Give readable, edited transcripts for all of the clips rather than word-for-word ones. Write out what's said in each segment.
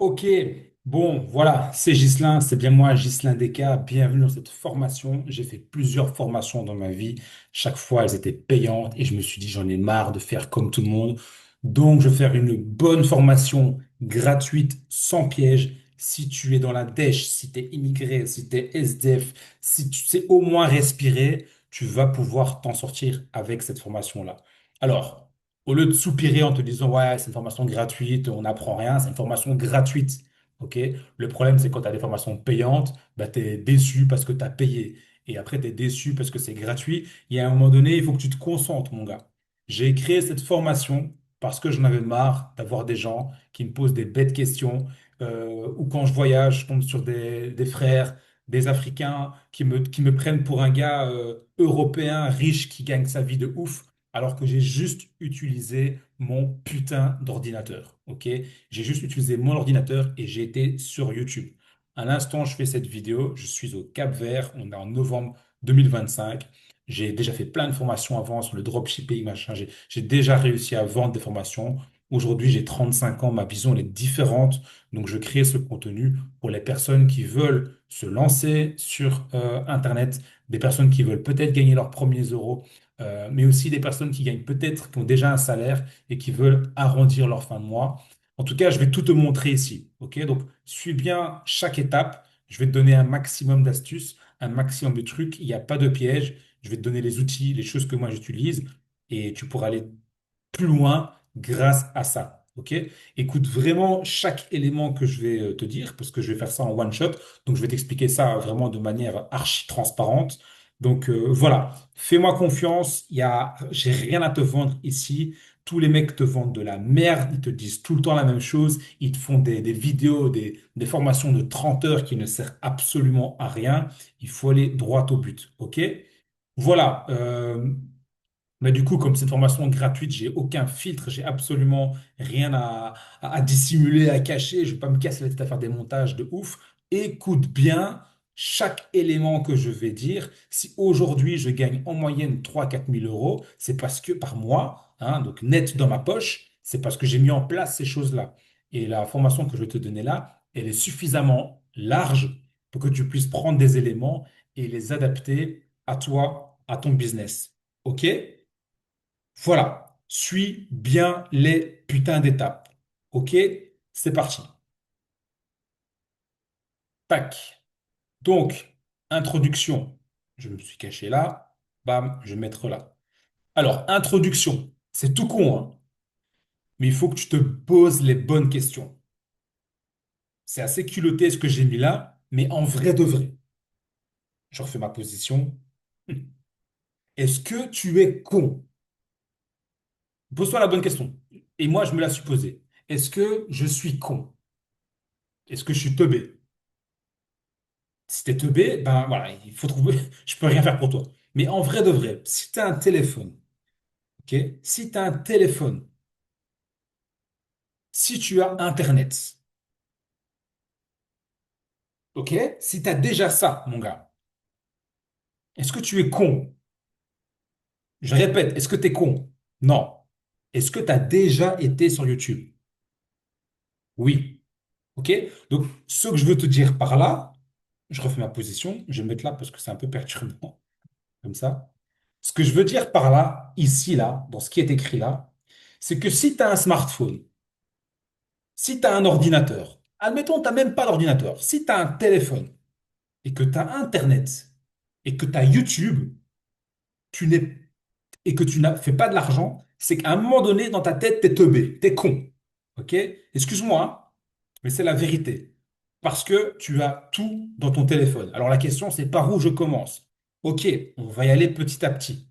Ok, bon, voilà, c'est Ghislain, c'est bien moi, Ghislain Desca. Bienvenue dans cette formation. J'ai fait plusieurs formations dans ma vie. Chaque fois, elles étaient payantes et je me suis dit, j'en ai marre de faire comme tout le monde. Donc, je vais faire une bonne formation gratuite, sans piège. Si tu es dans la dèche, si tu es immigré, si tu es SDF, si tu sais au moins respirer, tu vas pouvoir t'en sortir avec cette formation-là. Alors, au lieu de soupirer en te disant, ouais, c'est une formation gratuite, on n'apprend rien, c'est une formation gratuite. OK? Le problème, c'est quand tu as des formations payantes, bah, tu es déçu parce que tu as payé. Et après, tu es déçu parce que c'est gratuit. Et à un moment donné, il faut que tu te concentres, mon gars. J'ai créé cette formation parce que j'en avais marre d'avoir des gens qui me posent des bêtes questions, ou quand je voyage, je tombe sur des frères, des Africains qui me prennent pour un gars européen riche qui gagne sa vie de ouf alors que j'ai juste utilisé mon putain d'ordinateur. OK? J'ai juste utilisé mon ordinateur et j'ai été sur YouTube. À l'instant, je fais cette vidéo, je suis au Cap-Vert, on est en novembre 2025. J'ai déjà fait plein de formations avant sur le dropshipping, machin. J'ai déjà réussi à vendre des formations. Aujourd'hui, j'ai 35 ans, ma vision elle est différente. Donc, je crée ce contenu pour les personnes qui veulent se lancer sur Internet, des personnes qui veulent peut-être gagner leurs premiers euros, mais aussi des personnes qui gagnent peut-être, qui ont déjà un salaire et qui veulent arrondir leur fin de mois. En tout cas, je vais tout te montrer ici. OK? Donc, suis bien chaque étape. Je vais te donner un maximum d'astuces, un maximum de trucs. Il n'y a pas de piège. Je vais te donner les outils, les choses que moi j'utilise et tu pourras aller plus loin grâce à ça. OK? Écoute vraiment chaque élément que je vais te dire parce que je vais faire ça en one shot. Donc, je vais t'expliquer ça vraiment de manière archi transparente. Donc, voilà. Fais-moi confiance. J'ai rien à te vendre ici. Tous les mecs te vendent de la merde. Ils te disent tout le temps la même chose. Ils te font des vidéos, des formations de 30 heures qui ne servent absolument à rien. Il faut aller droit au but. OK? Voilà. Mais du coup, comme c'est une formation gratuite, j'ai aucun filtre, j'ai absolument rien à dissimuler, à cacher. Je vais pas me casser la tête à faire des montages de ouf. Écoute bien chaque élément que je vais dire. Si aujourd'hui je gagne en moyenne 3 000 à 4 000 euros, c'est parce que par mois, hein, donc net dans ma poche, c'est parce que j'ai mis en place ces choses-là. Et la formation que je vais te donner là, elle est suffisamment large pour que tu puisses prendre des éléments et les adapter à toi, à ton business. OK? Voilà, suis bien les putains d'étapes. OK? C'est parti. Tac. Donc, introduction. Je me suis caché là. Bam, je vais mettre là. Alors, introduction. C'est tout con, hein, mais il faut que tu te poses les bonnes questions. C'est assez culotté ce que j'ai mis là, mais en vrai de vrai. Je refais ma position. Est-ce que tu es con? Pose-toi la bonne question. Et moi, je me la suis posée. Est-ce que je suis con? Est-ce que je suis teubé? Si t'es teubé, ben voilà, il faut trouver. Je peux rien faire pour toi. Mais en vrai de vrai, si tu as un téléphone, ok? Si tu as un téléphone, si tu as Internet, ok? Si tu as déjà ça, mon gars, est-ce que tu es con? Je répète, est-ce que tu es con? Non. Est-ce que tu as déjà été sur YouTube? Oui. Ok? Donc, ce que je veux te dire par là, je refais ma position, je vais me mettre là parce que c'est un peu perturbant, comme ça. Ce que je veux dire par là, ici, là, dans ce qui est écrit là, c'est que si tu as un smartphone, si tu as un ordinateur, admettons, tu n'as même pas d'ordinateur, si tu as un téléphone et que tu as Internet et que tu as YouTube, tu n'es, et que tu n'as fait pas de l'argent, c'est qu'à un moment donné, dans ta tête, t'es teubé, t'es con. OK? Excuse-moi, hein, mais c'est la vérité. Parce que tu as tout dans ton téléphone. Alors la question, c'est par où je commence? OK, on va y aller petit à petit.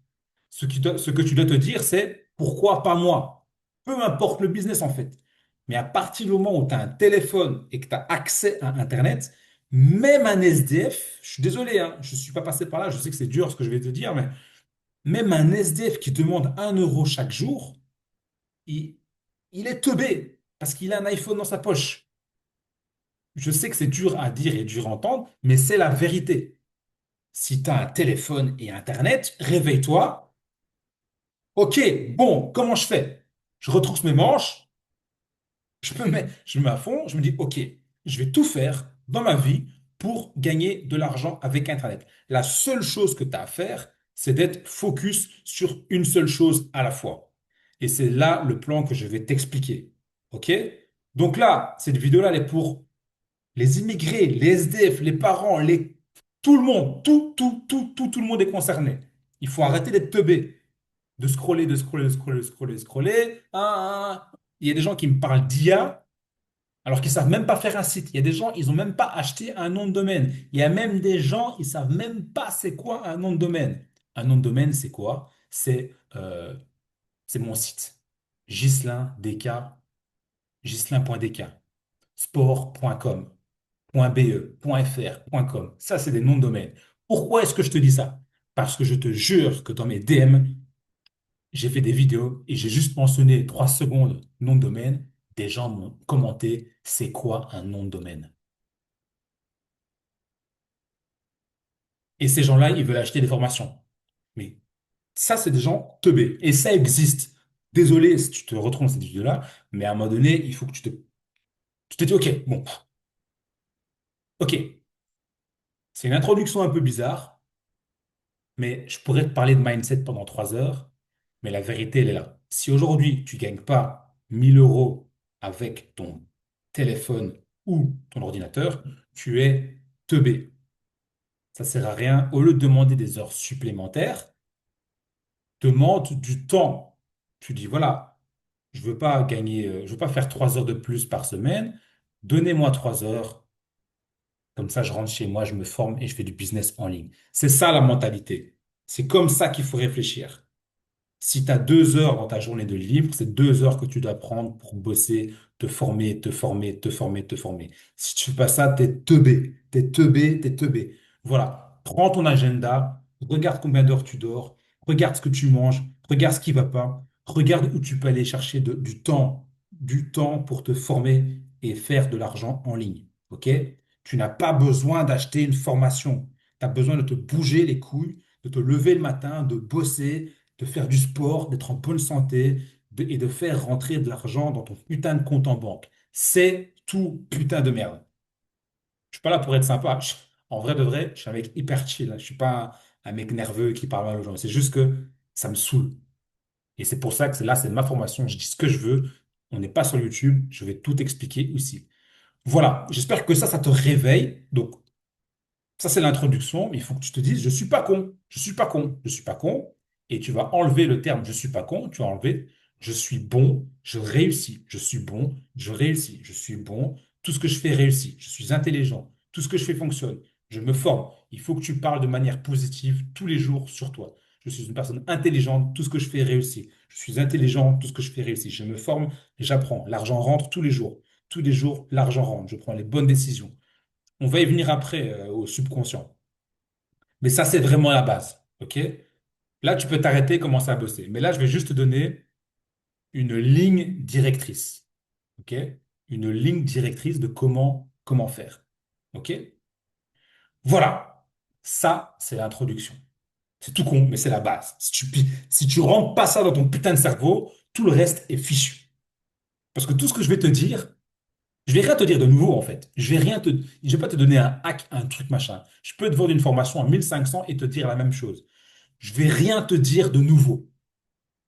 Ce que tu dois te dire, c'est pourquoi pas moi? Peu importe le business en fait. Mais à partir du moment où tu as un téléphone et que tu as accès à Internet, même un SDF, je suis désolé, hein, je ne suis pas passé par là, je sais que c'est dur ce que je vais te dire, mais même un SDF qui demande 1 euro chaque jour, il, il est teubé parce qu'il a un iPhone dans sa poche. Je sais que c'est dur à dire et dur à entendre, mais c'est la vérité. Si tu as un téléphone et Internet, réveille-toi. Ok, bon, comment je fais? Je retrousse mes manches, Je me mets à fond, je me dis, OK, je vais tout faire dans ma vie pour gagner de l'argent avec Internet. La seule chose que tu as à faire, c'est d'être focus sur une seule chose à la fois. Et c'est là le plan que je vais t'expliquer. OK? Donc là, cette vidéo-là, elle est pour les immigrés, les SDF, les parents, tout le monde, tout le monde est concerné. Il faut arrêter d'être teubé, de scroller, de scroller, de scroller, de scroller, de scroller. Il y a des gens qui me parlent d'IA alors qu'ils savent même pas faire un site. Il y a des gens, ils ont même pas acheté un nom de domaine. Il y a même des gens, ils savent même pas c'est quoi un nom de domaine. Un nom de domaine, c'est quoi? C'est mon site. Ghislain DK, ghislain.dk, sport.com, .be, .fr, .com. Ça, c'est des noms de domaine. Pourquoi est-ce que je te dis ça? Parce que je te jure que dans mes DM, j'ai fait des vidéos et j'ai juste mentionné 3 secondes nom de domaine. Des gens m'ont commenté, c'est quoi un nom de domaine? Et ces gens-là, ils veulent acheter des formations. Mais ça, c'est des gens teubés. Et ça existe. Désolé si tu te retrouves dans cette vidéo-là, mais à un moment donné, il faut que tu te dis, OK, bon, OK, c'est une introduction un peu bizarre, mais je pourrais te parler de mindset pendant 3 heures, mais la vérité, elle est là. Si aujourd'hui, tu gagnes pas 1 000 € avec ton téléphone ou ton ordinateur, tu es teubé. Ça sert à rien. Au lieu de demander des heures supplémentaires, demande du temps. Tu dis, voilà, je veux pas faire 3 heures de plus par semaine. Donnez-moi 3 heures. Comme ça, je rentre chez moi, je me forme et je fais du business en ligne. C'est ça la mentalité. C'est comme ça qu'il faut réfléchir. Si tu as 2 heures dans ta journée de libre, c'est 2 heures que tu dois prendre pour bosser, te former, te former, te former, te former. Si tu fais pas ça, t'es teubé. T'es teubé, t'es teubé. Voilà. Prends ton agenda, regarde combien d'heures tu dors, regarde ce que tu manges, regarde ce qui va pas, regarde où tu peux aller chercher du temps pour te former et faire de l'argent en ligne. OK? Tu n'as pas besoin d'acheter une formation. Tu as besoin de te bouger les couilles, de te lever le matin, de bosser, de faire du sport, d'être en bonne santé et de faire rentrer de l'argent dans ton putain de compte en banque. C'est tout putain de merde. Je suis pas là pour être sympa. En vrai de vrai, je suis un mec hyper chill, hein. Je suis pas un mec nerveux qui parle mal aux gens. C'est juste que ça me saoule. Et c'est pour ça que là, c'est ma formation. Je dis ce que je veux. On n'est pas sur YouTube. Je vais tout expliquer aussi. Voilà. J'espère que ça te réveille. Donc, ça, c'est l'introduction, mais il faut que tu te dises, je suis pas con, je suis pas con, je suis pas con, et tu vas enlever le terme je suis pas con, tu vas enlever je suis bon, je réussis, je suis bon, je réussis, je suis bon, tout ce que je fais réussit, je suis intelligent, tout ce que je fais fonctionne, je me forme. Il faut que tu parles de manière positive tous les jours sur toi. Je suis une personne intelligente, tout ce que je fais réussit. Je suis intelligent, tout ce que je fais réussit. Je me forme, j'apprends. L'argent rentre tous les jours. Tous les jours, l'argent rentre. Je prends les bonnes décisions. On va y venir après, au subconscient. Mais ça, c'est vraiment la base. OK? Là, tu peux t'arrêter et commencer à bosser. Mais là, je vais juste te donner une ligne directrice. OK? Une ligne directrice de comment faire. OK? Voilà. Ça, c'est l'introduction. C'est tout con, mais c'est la base. Si tu rentres pas ça dans ton putain de cerveau, tout le reste est fichu. Parce que tout ce que je vais te dire, je vais rien te dire de nouveau, en fait. Je vais pas te donner un hack, un truc machin. Je peux te vendre une formation à 1 500 et te dire la même chose. Je vais rien te dire de nouveau,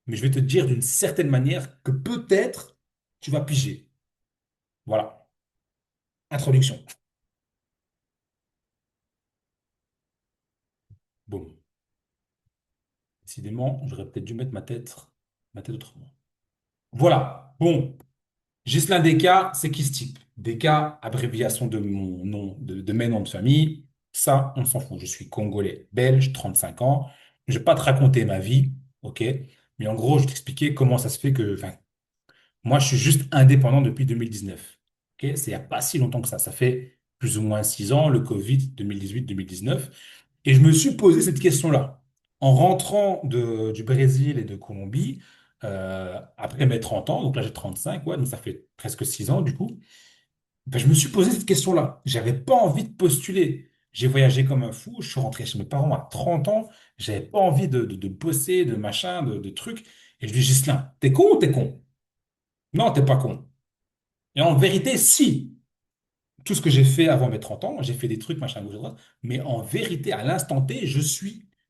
mais je vais te dire d'une certaine manière que peut-être tu vas piger. Voilà. Introduction. Bon. Décidément, j'aurais peut-être dû mettre ma tête autrement. Voilà. Bon. Ghislain Desca, c'est qui ce type? Desca, abréviation de mon nom, de mes noms de famille. Ça, on s'en fout. Je suis congolais, belge, 35 ans. Je ne vais pas te raconter ma vie, ok? Mais en gros, je vais t'expliquer comment ça se fait que, enfin, moi, je suis juste indépendant depuis 2019. Ok, c'est il n'y a pas si longtemps que ça. Ça fait plus ou moins 6 ans, le Covid 2018-2019. Et je me suis posé cette question-là. En rentrant du Brésil et de Colombie, après mes 30 ans, donc là j'ai 35, ouais, donc ça fait presque 6 ans du coup, ben, je me suis posé cette question-là. J'avais pas envie de postuler. J'ai voyagé comme un fou, je suis rentré chez mes parents à 30 ans, j'avais pas envie de bosser, de machin, de trucs. Et je lui dis, Ghislain, t'es con ou t'es con? Non, t'es pas con. Et en vérité, si, tout ce que j'ai fait avant mes 30 ans, j'ai fait des trucs, machin, gauche, à droite, mais en vérité, à l'instant T,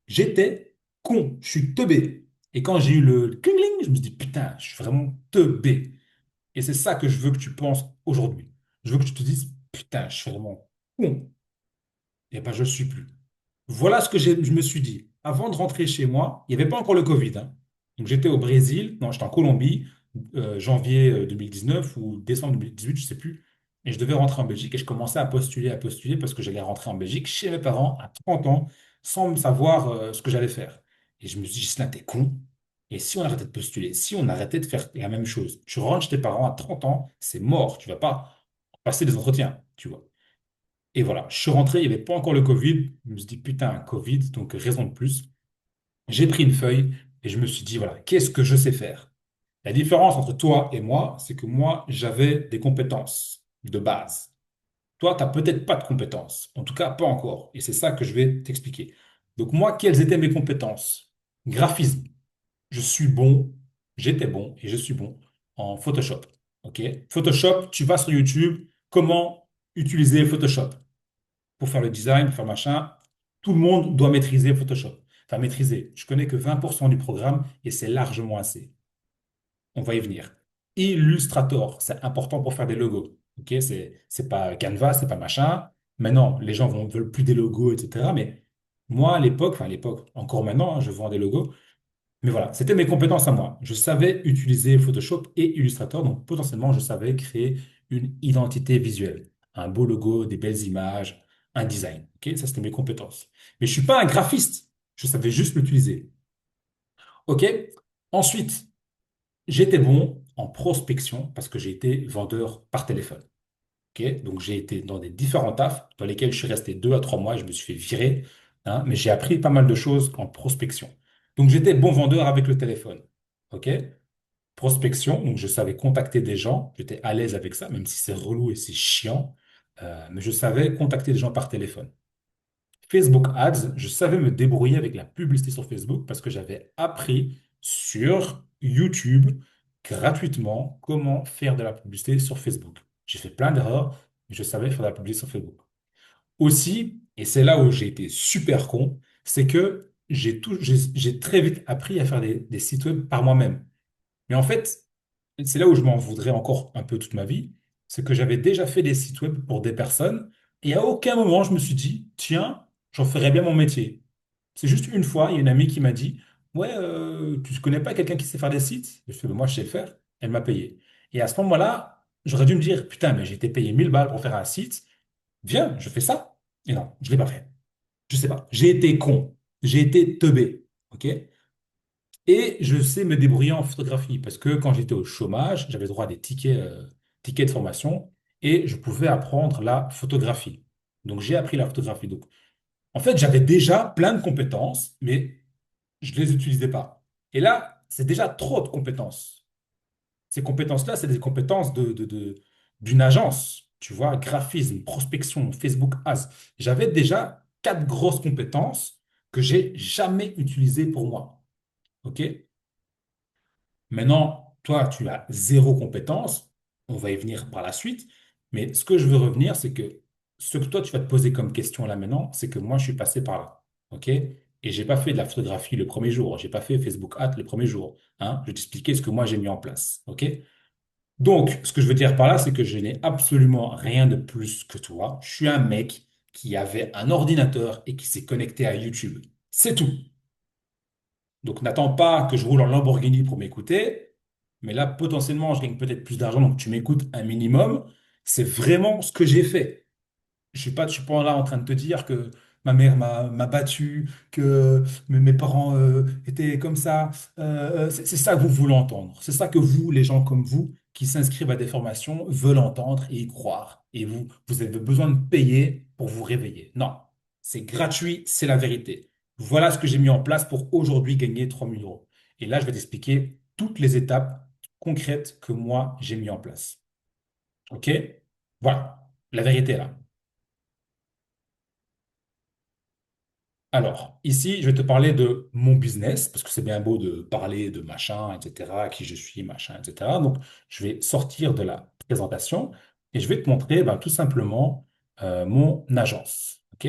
j'étais con, je suis teubé. Et quand j'ai eu le cling, je me suis dit, putain, je suis vraiment teubé. Et c'est ça que je veux que tu penses aujourd'hui. Je veux que tu te dises, putain, je suis vraiment con. Eh ben, je ne suis plus. Voilà ce que je me suis dit. Avant de rentrer chez moi, il n'y avait pas encore le Covid, hein. Donc j'étais au Brésil, non, j'étais en Colombie, janvier 2019 ou décembre 2018, je ne sais plus. Et je devais rentrer en Belgique et je commençais à postuler parce que j'allais rentrer en Belgique chez mes parents à 30 ans sans me savoir ce que j'allais faire. Et je me suis dit, Gislain, t'es con. Et si on arrêtait de postuler, si on arrêtait de faire la même chose, tu rentres chez tes parents à 30 ans, c'est mort. Tu vas pas passer des entretiens, tu vois. Et voilà, je suis rentré, il n'y avait pas encore le Covid. Je me suis dit, putain, Covid, donc raison de plus. J'ai pris une feuille et je me suis dit, voilà, qu'est-ce que je sais faire? La différence entre toi et moi, c'est que moi, j'avais des compétences de base. Toi, tu n'as peut-être pas de compétences. En tout cas, pas encore. Et c'est ça que je vais t'expliquer. Donc moi, quelles étaient mes compétences? Graphisme. Je suis bon, j'étais bon et je suis bon en Photoshop. OK? Photoshop, tu vas sur YouTube, comment utiliser Photoshop? Pour faire le design, pour faire machin, tout le monde doit maîtriser Photoshop. Enfin, maîtriser. Je connais que 20% du programme et c'est largement assez. On va y venir. Illustrator, c'est important pour faire des logos. Ok, c'est pas Canva, c'est pas machin. Maintenant, les gens veulent plus des logos, etc. Mais moi, à l'époque, enfin à l'époque, encore maintenant, hein, je vends des logos. Mais voilà, c'était mes compétences à moi. Je savais utiliser Photoshop et Illustrator, donc potentiellement, je savais créer une identité visuelle, un beau logo, des belles images, un design. Ok, ça, c'était mes compétences. Mais je suis pas un graphiste. Je savais juste l'utiliser. Ok. Ensuite, j'étais bon en prospection parce que j'ai été vendeur par téléphone. Ok, donc j'ai été dans des différents tafs dans lesquels je suis resté 2 à 3 mois et je me suis fait virer, hein, mais j'ai appris pas mal de choses en prospection. Donc j'étais bon vendeur avec le téléphone. Ok, prospection, donc je savais contacter des gens, j'étais à l'aise avec ça, même si c'est relou et c'est chiant, mais je savais contacter des gens par téléphone. Facebook Ads, je savais me débrouiller avec la publicité sur Facebook parce que j'avais appris sur YouTube gratuitement comment faire de la publicité sur Facebook. J'ai fait plein d'erreurs, mais je savais faire de la publicité sur Facebook. Aussi, et c'est là où j'ai été super con, c'est que j'ai très vite appris à faire des sites web par moi-même. Mais en fait, c'est là où je m'en voudrais encore un peu toute ma vie, c'est que j'avais déjà fait des sites web pour des personnes et à aucun moment je me suis dit, tiens, j'en ferais bien mon métier. C'est juste une fois, il y a une amie qui m'a dit, ouais, tu connais pas quelqu'un qui sait faire des sites? Je fais, ben, moi je sais le faire. Elle m'a payé. Et à ce moment-là, j'aurais dû me dire, putain, mais j'ai été payé 1000 balles pour faire un site, viens, je fais ça. Et non, je l'ai pas fait. Je sais pas. J'ai été con. J'ai été teubé. OK? Et je sais me débrouiller en photographie parce que quand j'étais au chômage, j'avais droit à des tickets de formation et je pouvais apprendre la photographie. Donc j'ai appris la photographie. Donc en fait, j'avais déjà plein de compétences, mais je ne les utilisais pas. Et là, c'est déjà trop de compétences. Ces compétences-là, c'est des compétences d'une agence. Tu vois, graphisme, prospection, Facebook Ads. J'avais déjà 4 grosses compétences que j'ai jamais utilisées pour moi. OK? Maintenant, toi, tu as zéro compétence. On va y venir par la suite. Mais ce que je veux revenir, c'est que ce que toi, tu vas te poser comme question là maintenant, c'est que moi, je suis passé par là. OK? Et j'ai pas fait de la photographie le premier jour. J'ai pas fait Facebook Ads le premier jour. Hein? Je vais t'expliquer ce que moi, j'ai mis en place. OK? Donc, ce que je veux dire par là, c'est que je n'ai absolument rien de plus que toi. Je suis un mec qui avait un ordinateur et qui s'est connecté à YouTube. C'est tout. Donc, n'attends pas que je roule en Lamborghini pour m'écouter, mais là, potentiellement, je gagne peut-être plus d'argent, donc tu m'écoutes un minimum. C'est vraiment ce que j'ai fait. Je suis pas là en train de te dire que ma mère m'a battu, que mes parents étaient comme ça. C'est ça que vous voulez entendre. C'est ça que vous, les gens comme vous, qui s'inscrivent à des formations, veulent entendre et y croire. Et vous avez besoin de payer pour vous réveiller. Non, c'est gratuit, c'est la vérité. Voilà ce que j'ai mis en place pour aujourd'hui gagner 3 000 euros. Et là, je vais t'expliquer toutes les étapes concrètes que moi, j'ai mis en place. OK? Voilà, la vérité est là. Alors, ici, je vais te parler de mon business, parce que c'est bien beau de parler de machin, etc., qui je suis, machin, etc. Donc, je vais sortir de la présentation et je vais te montrer ben, tout simplement mon agence. OK?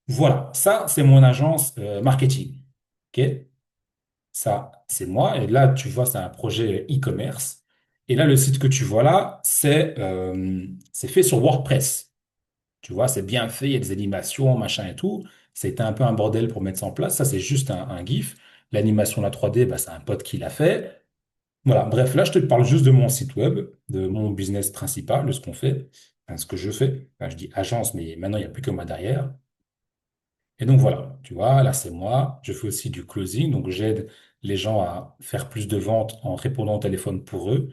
Voilà, ça, c'est mon agence marketing. OK? Ça, c'est moi. Et là, tu vois, c'est un projet e-commerce. Et là, le site que tu vois là, c'est fait sur WordPress. Tu vois, c'est bien fait, il y a des animations, machin et tout. C'était un peu un bordel pour mettre ça en place. Ça, c'est juste un GIF. L'animation, la 3D, bah, c'est un pote qui l'a fait. Voilà, bref, là, je te parle juste de mon site web, de mon business principal, de ce qu'on fait, enfin, ce que je fais. Enfin, je dis agence, mais maintenant, il n'y a plus que moi derrière. Et donc, voilà, tu vois, là, c'est moi. Je fais aussi du closing, donc j'aide les gens à faire plus de ventes en répondant au téléphone pour eux.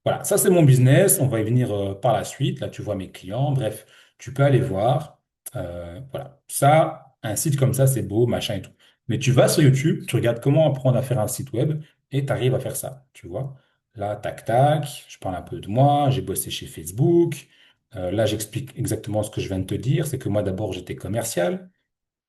Voilà, ça c'est mon business. On va y venir par la suite. Là, tu vois mes clients. Bref, tu peux aller voir. Voilà, ça, un site comme ça, c'est beau, machin et tout. Mais tu vas sur YouTube, tu regardes comment apprendre à faire un site web et tu arrives à faire ça. Tu vois, là, tac, tac, je parle un peu de moi. J'ai bossé chez Facebook. Là, j'explique exactement ce que je viens de te dire. C'est que moi, d'abord, j'étais commercial.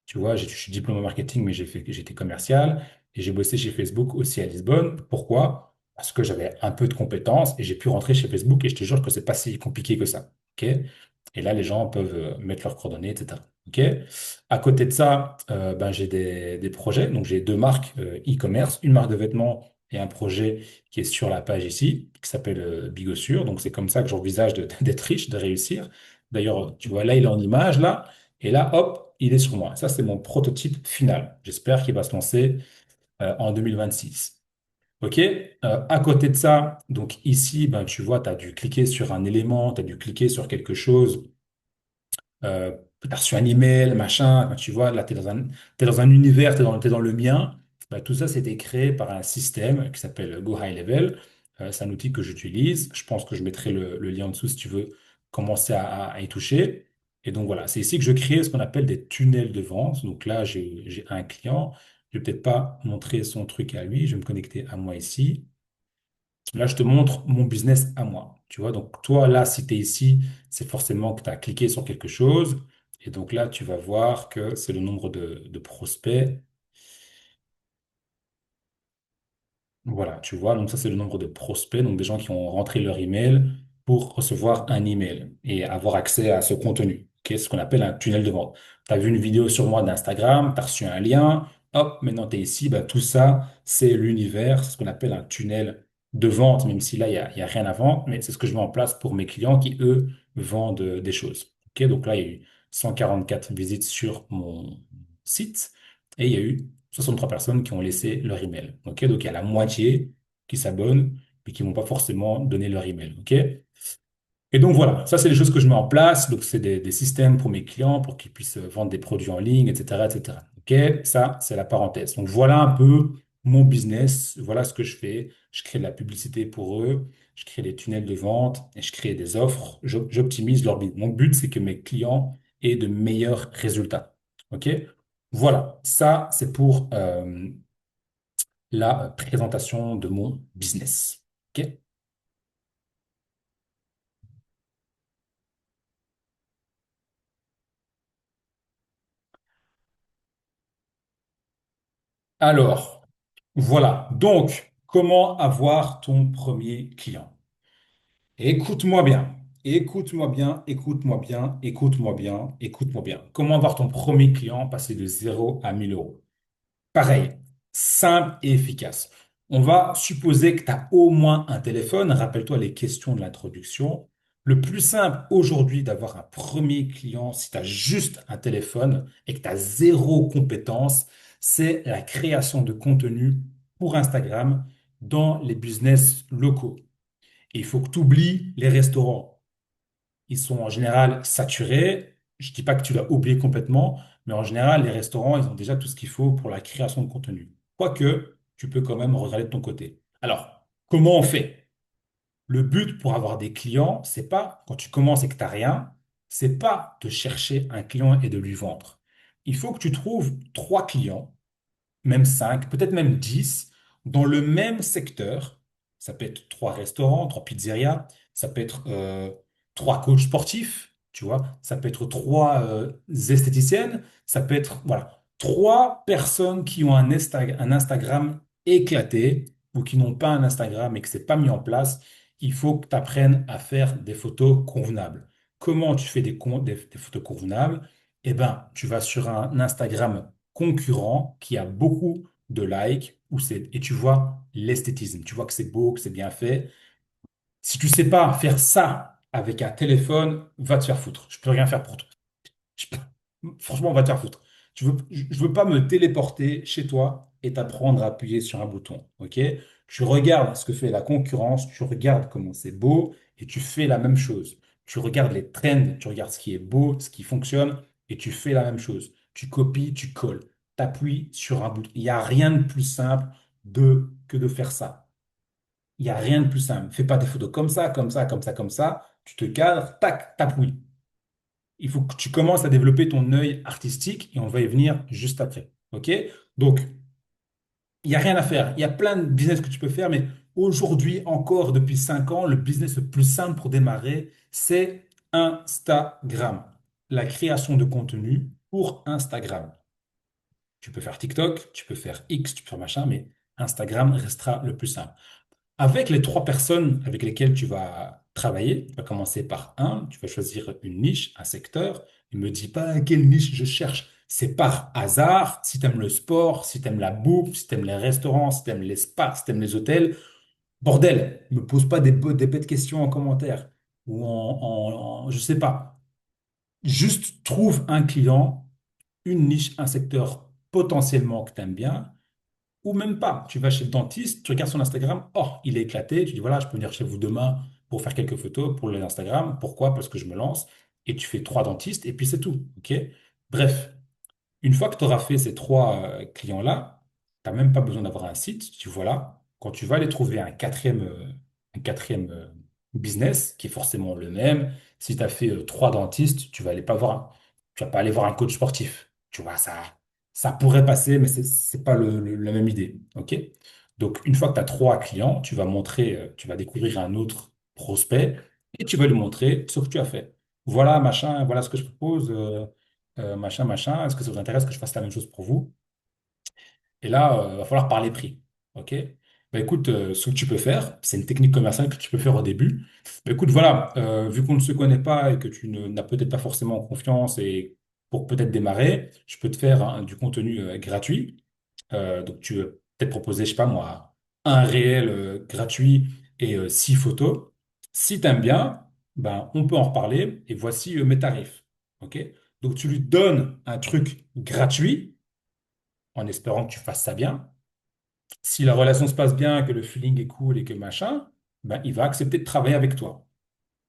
Tu vois, je suis diplômé en marketing, mais j'étais commercial et j'ai bossé chez Facebook aussi à Lisbonne. Pourquoi? Parce que j'avais un peu de compétences et j'ai pu rentrer chez Facebook et je te jure que c'est pas si compliqué que ça. OK? Et là, les gens peuvent mettre leurs coordonnées, etc. OK? À côté de ça, ben, j'ai des projets. Donc, j'ai deux marques e-commerce, une marque de vêtements et un projet qui est sur la page ici, qui s'appelle Bigossure. Donc, c'est comme ça que j'envisage d'être riche, de réussir. D'ailleurs, tu vois, là, il est en image, là. Et là, hop, il est sur moi. Ça, c'est mon prototype final. J'espère qu'il va se lancer en 2026. OK? À côté de ça, donc ici, ben, tu vois, tu as dû cliquer sur un élément, tu as dû cliquer sur quelque chose tu as reçu un email, machin, ben, tu vois, là, t'es dans un univers, t'es dans le mien. Ben, tout ça, c'était créé par un système qui s'appelle Go High Level. C'est un outil que j'utilise. Je pense que je mettrai le lien en dessous si tu veux commencer à y toucher. Et donc voilà, c'est ici que je crée ce qu'on appelle des tunnels de vente. Donc là, j'ai un client. Je vais peut-être pas montrer son truc à lui. Je vais me connecter à moi ici. Là, je te montre mon business à moi. Tu vois, donc toi, là, si tu es ici, c'est forcément que tu as cliqué sur quelque chose. Et donc là, tu vas voir que c'est le nombre de prospects. Voilà, tu vois, donc ça c'est le nombre de prospects, donc des gens qui ont rentré leur email pour recevoir un email et avoir accès à ce contenu. Ok, c'est ce qu'on appelle un tunnel de vente. Tu as vu une vidéo sur moi d'Instagram, tu as reçu un lien, hop, maintenant tu es ici, bah, tout ça c'est l'univers, c'est ce qu'on appelle un tunnel de vente, même si là il y a rien à vendre, mais c'est ce que je mets en place pour mes clients qui eux vendent des choses. Ok, donc là il y a eu 144 visites sur mon site et il y a eu 63 personnes qui ont laissé leur email. Ok, donc il y a la moitié qui s'abonnent, mais qui ne vont pas forcément donner leur email. Ok, et donc voilà, ça c'est les choses que je mets en place. Donc c'est des systèmes pour mes clients pour qu'ils puissent vendre des produits en ligne, etc., etc. Ok, ça c'est la parenthèse. Donc voilà un peu mon business. Voilà ce que je fais. Je crée de la publicité pour eux. Je crée des tunnels de vente et je crée des offres. J'optimise leur business. Mon but, c'est que mes clients aient de meilleurs résultats. OK? Voilà, ça, c'est pour la présentation de mon business. OK? Alors, voilà. Donc, comment avoir ton premier client? Écoute-moi bien. Écoute-moi bien, écoute-moi bien, écoute-moi bien, écoute-moi bien. Comment avoir ton premier client, passer de 0 à 1 000 euros? Pareil, simple et efficace. On va supposer que tu as au moins un téléphone. Rappelle-toi les questions de l'introduction. Le plus simple aujourd'hui d'avoir un premier client, si tu as juste un téléphone et que tu as zéro compétence, c'est la création de contenu pour Instagram dans les business locaux. Et il faut que tu oublies les restaurants. Ils sont en général saturés. Je dis pas que tu l'as oublié complètement, mais en général, les restaurants, ils ont déjà tout ce qu'il faut pour la création de contenu. Quoique, tu peux quand même regarder de ton côté. Alors, comment on fait? Le but pour avoir des clients, c'est pas, quand tu commences et que tu n'as rien, c'est pas de chercher un client et de lui vendre. Il faut que tu trouves trois clients même 5, peut-être même 10, dans le même secteur. Ça peut être trois restaurants, trois pizzerias, ça peut être trois coachs sportifs, tu vois, ça peut être trois esthéticiennes, ça peut être, voilà, trois personnes qui ont un Instagram éclaté ou qui n'ont pas un Instagram et que c'est pas mis en place. il faut que tu apprennes à faire des photos convenables. Comment tu fais des photos convenables? Eh ben, tu vas sur un Instagram concurrent qui a beaucoup de likes et tu vois l'esthétisme. Tu vois que c'est beau, que c'est bien fait. Si tu sais pas faire ça avec un téléphone, va te faire foutre. Je peux rien faire pour toi. Je peux- Franchement, on va te faire foutre. Je veux pas me téléporter chez toi et t'apprendre à appuyer sur un bouton. OK? Tu regardes ce que fait la concurrence, tu regardes comment c'est beau et tu fais la même chose. Tu regardes les trends, tu regardes ce qui est beau, ce qui fonctionne et tu fais la même chose. Tu copies, tu colles, t'appuies sur un bouton. Il n'y a rien de plus simple que de faire ça. Il n'y a rien de plus simple. Fais pas tes photos comme ça, comme ça, comme ça, comme ça. Tu te cadres, tac, t'appuies. Il faut que tu commences à développer ton œil artistique et on va y venir juste après. OK? Donc, il n'y a rien à faire. Il y a plein de business que tu peux faire, mais aujourd'hui, encore depuis 5 ans, le business le plus simple pour démarrer, c'est Instagram. La création de contenu pour Instagram. Tu peux faire TikTok, tu peux faire X, tu peux faire machin, mais Instagram restera le plus simple. Avec les trois personnes avec lesquelles tu vas travailler, tu vas commencer par un, tu vas choisir une niche, un secteur. Ne me dis pas quelle niche je cherche. C'est par hasard. Si tu aimes le sport, si tu aimes la bouffe, si tu aimes les restaurants, si tu aimes les spas, si tu aimes les hôtels, bordel, ne me pose pas des bêtes questions en commentaire ou je sais pas. Juste trouve un client, une niche, un secteur potentiellement que tu aimes bien ou même pas. Tu vas chez le dentiste, tu regardes son Instagram, oh, il est éclaté. Tu dis, voilà, je peux venir chez vous demain pour faire quelques photos pour l'Instagram. Pourquoi? Parce que je me lance. Et tu fais trois dentistes et puis c'est tout. OK? Bref, une fois que tu auras fait ces trois clients-là, tu n'as même pas besoin d'avoir un site. Tu vois là, quand tu vas aller trouver un quatrième business qui est forcément le même, si tu as fait trois dentistes, tu vas pas aller voir un coach sportif. Tu vois, ça pourrait passer, mais c'est pas la même idée. OK? Donc, une fois que tu as trois clients, tu vas montrer, tu vas découvrir un autre prospect et tu vas lui montrer ce que tu as fait. Voilà, machin, voilà ce que je propose. Machin, machin, est-ce que ça vous intéresse que je fasse la même chose pour vous? Et là, il va falloir parler prix. OK? Bah, écoute, ce que tu peux faire, c'est une technique commerciale que tu peux faire au début. Bah, écoute, voilà, vu qu'on ne se connaît pas et que n'as peut-être pas forcément confiance et pour peut-être démarrer, je peux te faire du contenu gratuit. Donc, tu veux peut-être proposer, je sais pas moi, un réel gratuit et 6 photos. Si tu aimes bien, ben, on peut en reparler et voici mes tarifs. OK? Donc, tu lui donnes un truc gratuit en espérant que tu fasses ça bien. Si la relation se passe bien, que le feeling est cool et que machin, ben, il va accepter de travailler avec toi.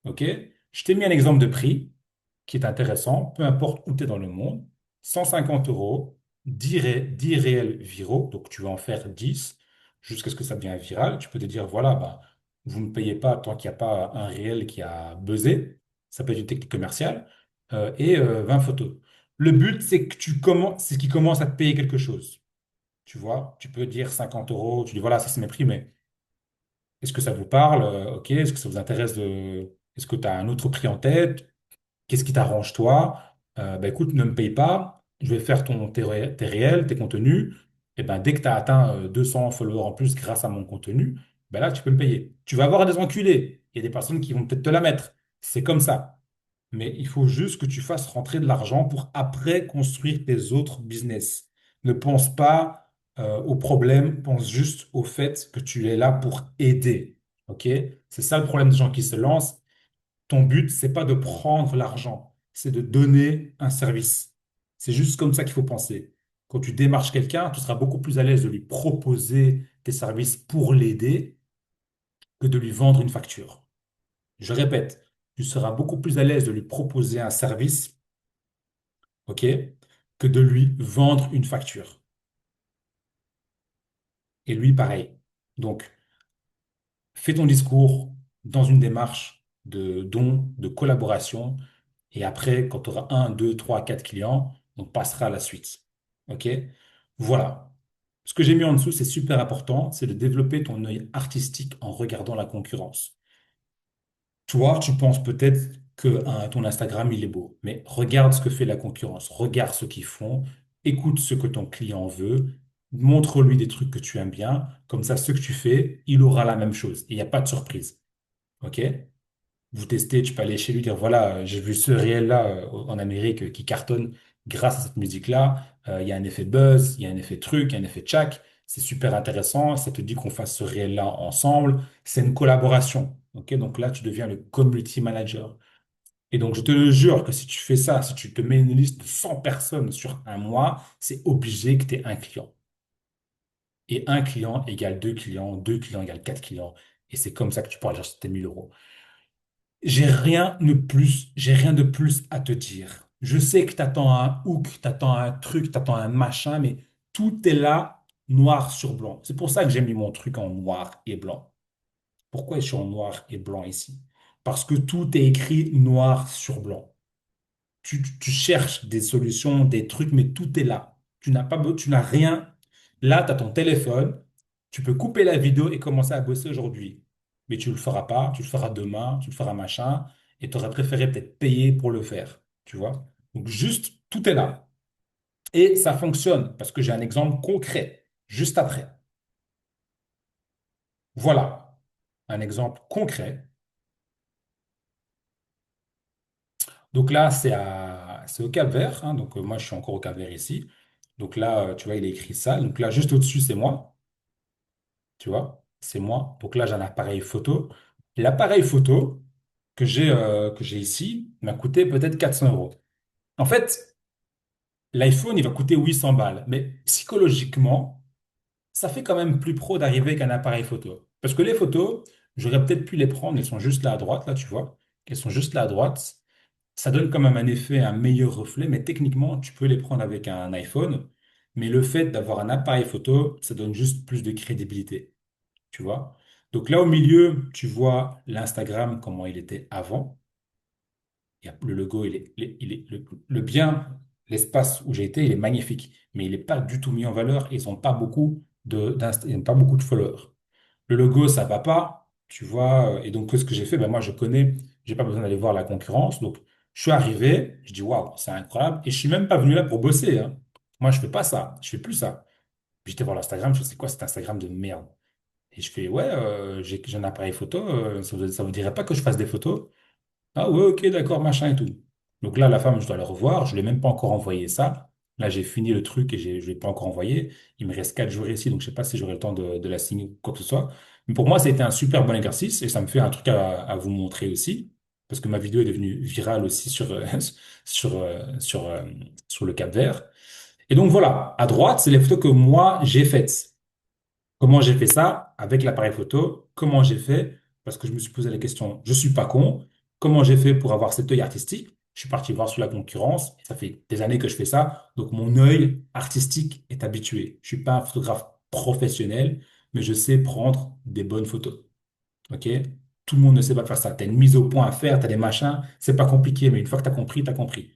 OK? Je t'ai mis un exemple de prix qui est intéressant, peu importe où tu es dans le monde. 150 euros, 10 réels viraux, donc tu vas en faire 10 jusqu'à ce que ça devienne viral. Tu peux te dire, voilà, ben, vous ne me payez pas tant qu'il n'y a pas un réel qui a buzzé. Ça peut être une technique commerciale. Et 20 photos. Le but, c'est que c'est qu'ils commencent à te payer quelque chose. Tu vois, tu peux dire 50 euros, tu dis, voilà, ça c'est mes prix, mais est-ce que ça vous parle? OK, est-ce que ça vous intéresse de... Est-ce que tu as un autre prix en tête? Qu'est-ce qui t'arrange toi? Bah, écoute, ne me paye pas, je vais faire tes réels, tes contenus. Et ben, dès que tu as atteint 200 followers en plus grâce à mon contenu, ben là, tu peux me payer. Tu vas avoir des enculés. Il y a des personnes qui vont peut-être te la mettre. C'est comme ça. Mais il faut juste que tu fasses rentrer de l'argent pour après construire tes autres business. Ne pense pas au problème, pense juste au fait que tu es là pour aider. OK? C'est ça le problème des gens qui se lancent. Ton but, c'est pas de prendre l'argent, c'est de donner un service. C'est juste comme ça qu'il faut penser. Quand tu démarches quelqu'un, tu seras beaucoup plus à l'aise de lui proposer tes services pour l'aider que de lui vendre une facture. Je répète, tu seras beaucoup plus à l'aise de lui proposer un service, OK, que de lui vendre une facture. Et lui, pareil. Donc, fais ton discours dans une démarche de don, de collaboration. Et après, quand tu auras un, deux, trois, quatre clients, on passera à la suite. OK? Voilà. Ce que j'ai mis en dessous, c'est super important, c'est de développer ton œil artistique en regardant la concurrence. Toi, tu penses peut-être que ton Instagram, il est beau, mais regarde ce que fait la concurrence, regarde ce qu'ils font, écoute ce que ton client veut, montre-lui des trucs que tu aimes bien, comme ça, ce que tu fais, il aura la même chose. Il n'y a pas de surprise. OK? Vous testez, tu peux aller chez lui dire, voilà, j'ai vu ce réel-là en Amérique qui cartonne grâce à cette musique-là. Il y a un effet buzz, il y a un effet truc, il y a un effet tchac. C'est super intéressant. Ça te dit qu'on fasse ce réel-là ensemble. C'est une collaboration. OK? Donc là, tu deviens le community manager. Et donc, je te le jure que si tu fais ça, si tu te mets une liste de 100 personnes sur un mois, c'est obligé que tu aies un client. Et un client égale deux clients égale quatre clients. Et c'est comme ça que tu pourras aller chercher tes 1 000 euros. J'ai rien de plus à te dire. Je sais que tu attends un hook, tu attends un truc, tu attends un machin, mais tout est là, noir sur blanc. C'est pour ça que j'ai mis mon truc en noir et blanc. Pourquoi je suis en noir et blanc ici? Parce que tout est écrit noir sur blanc. Tu cherches des solutions, des trucs, mais tout est là. Tu n'as rien. Là, tu as ton téléphone, tu peux couper la vidéo et commencer à bosser aujourd'hui. Mais tu ne le feras pas, tu le feras demain, tu le feras machin, et tu aurais préféré peut-être payer pour le faire. Tu vois? Donc, juste, tout est là. Et ça fonctionne, parce que j'ai un exemple concret, juste après. Voilà, un exemple concret. Donc là, c'est au Cap-Vert, hein. Donc moi, je suis encore au Cap-Vert ici. Donc là, tu vois, il est écrit ça. Donc là, juste au-dessus, c'est moi. Tu vois, c'est moi. Donc là, j'ai un appareil photo. L'appareil photo que j'ai ici m'a coûté peut-être 400 euros. En fait, l'iPhone, il va coûter 800 balles. Mais psychologiquement, ça fait quand même plus pro d'arriver avec un appareil photo. Parce que les photos, j'aurais peut-être pu les prendre. Elles sont juste là à droite, là, tu vois. Elles sont juste là à droite. Ça donne quand même un effet, un meilleur reflet, mais techniquement, tu peux les prendre avec un iPhone. Mais le fait d'avoir un appareil photo, ça donne juste plus de crédibilité, tu vois. Donc là, au milieu, tu vois l'Instagram, comment il était avant. Le logo, le bien, l'espace où j'ai été, il est magnifique, mais il n'est pas du tout mis en valeur et ils n'ont pas beaucoup ils n'ont pas beaucoup de followers. Le logo, ça va pas, tu vois. Et donc, ce que j'ai fait, ben moi, je connais, j'ai pas besoin d'aller voir la concurrence. Donc, je suis arrivé, je dis, waouh, c'est incroyable. Et je suis même pas venu là pour bosser, hein. Moi, je fais pas ça, je fais plus ça. Puis j'étais voir l'Instagram, je fais, c'est quoi cet Instagram de merde? Et je fais, ouais, j'ai un appareil photo, ça vous dirait pas que je fasse des photos? Ah ouais, ok, d'accord, machin et tout. Donc là, la femme, je dois la revoir. Je ne lui ai même pas encore envoyé ça. Là, j'ai fini le truc et je ne l'ai pas encore envoyé. Il me reste 4 jours ici, donc je ne sais pas si j'aurai le temps de la signer ou quoi que ce soit. Mais pour moi, c'était un super bon exercice et ça me fait un truc à vous montrer aussi. Parce que ma vidéo est devenue virale aussi sur, sur le Cap-Vert. Et donc voilà, à droite, c'est les photos que moi, j'ai faites. Comment j'ai fait ça avec l'appareil photo? Comment j'ai fait? Parce que je me suis posé la question, je suis pas con. Comment j'ai fait pour avoir cet œil artistique? Je suis parti voir sur la concurrence. Ça fait des années que je fais ça. Donc mon œil artistique est habitué. Je suis pas un photographe professionnel, mais je sais prendre des bonnes photos. OK? Tout le monde ne sait pas faire ça. Tu as une mise au point à faire, tu as des machins. C'est pas compliqué, mais une fois que tu as compris, tu as compris.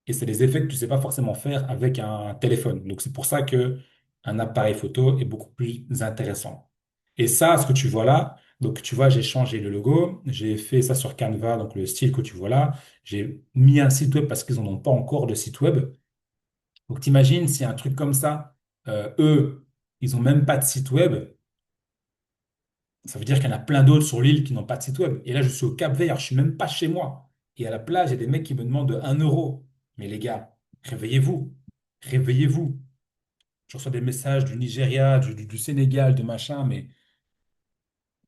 Et c'est des effets que tu sais pas forcément faire avec un téléphone. Donc c'est pour ça que un appareil photo est beaucoup plus intéressant. Et ça, ce que tu vois là, donc tu vois, j'ai changé le logo, j'ai fait ça sur Canva, donc le style que tu vois là. J'ai mis un site web parce qu'ils n'en ont pas encore de site web. Donc t'imagines si un truc comme ça, eux, ils ont même pas de site web, ça veut dire qu'il y en a plein d'autres sur l'île qui n'ont pas de site web. Et là, je suis au Cap-Vert, je suis même pas chez moi. Et à la plage, il y a des mecs qui me demandent 1 euro. Mais les gars, réveillez-vous. Réveillez-vous. Je reçois des messages du Nigeria, du Sénégal, de machin, mais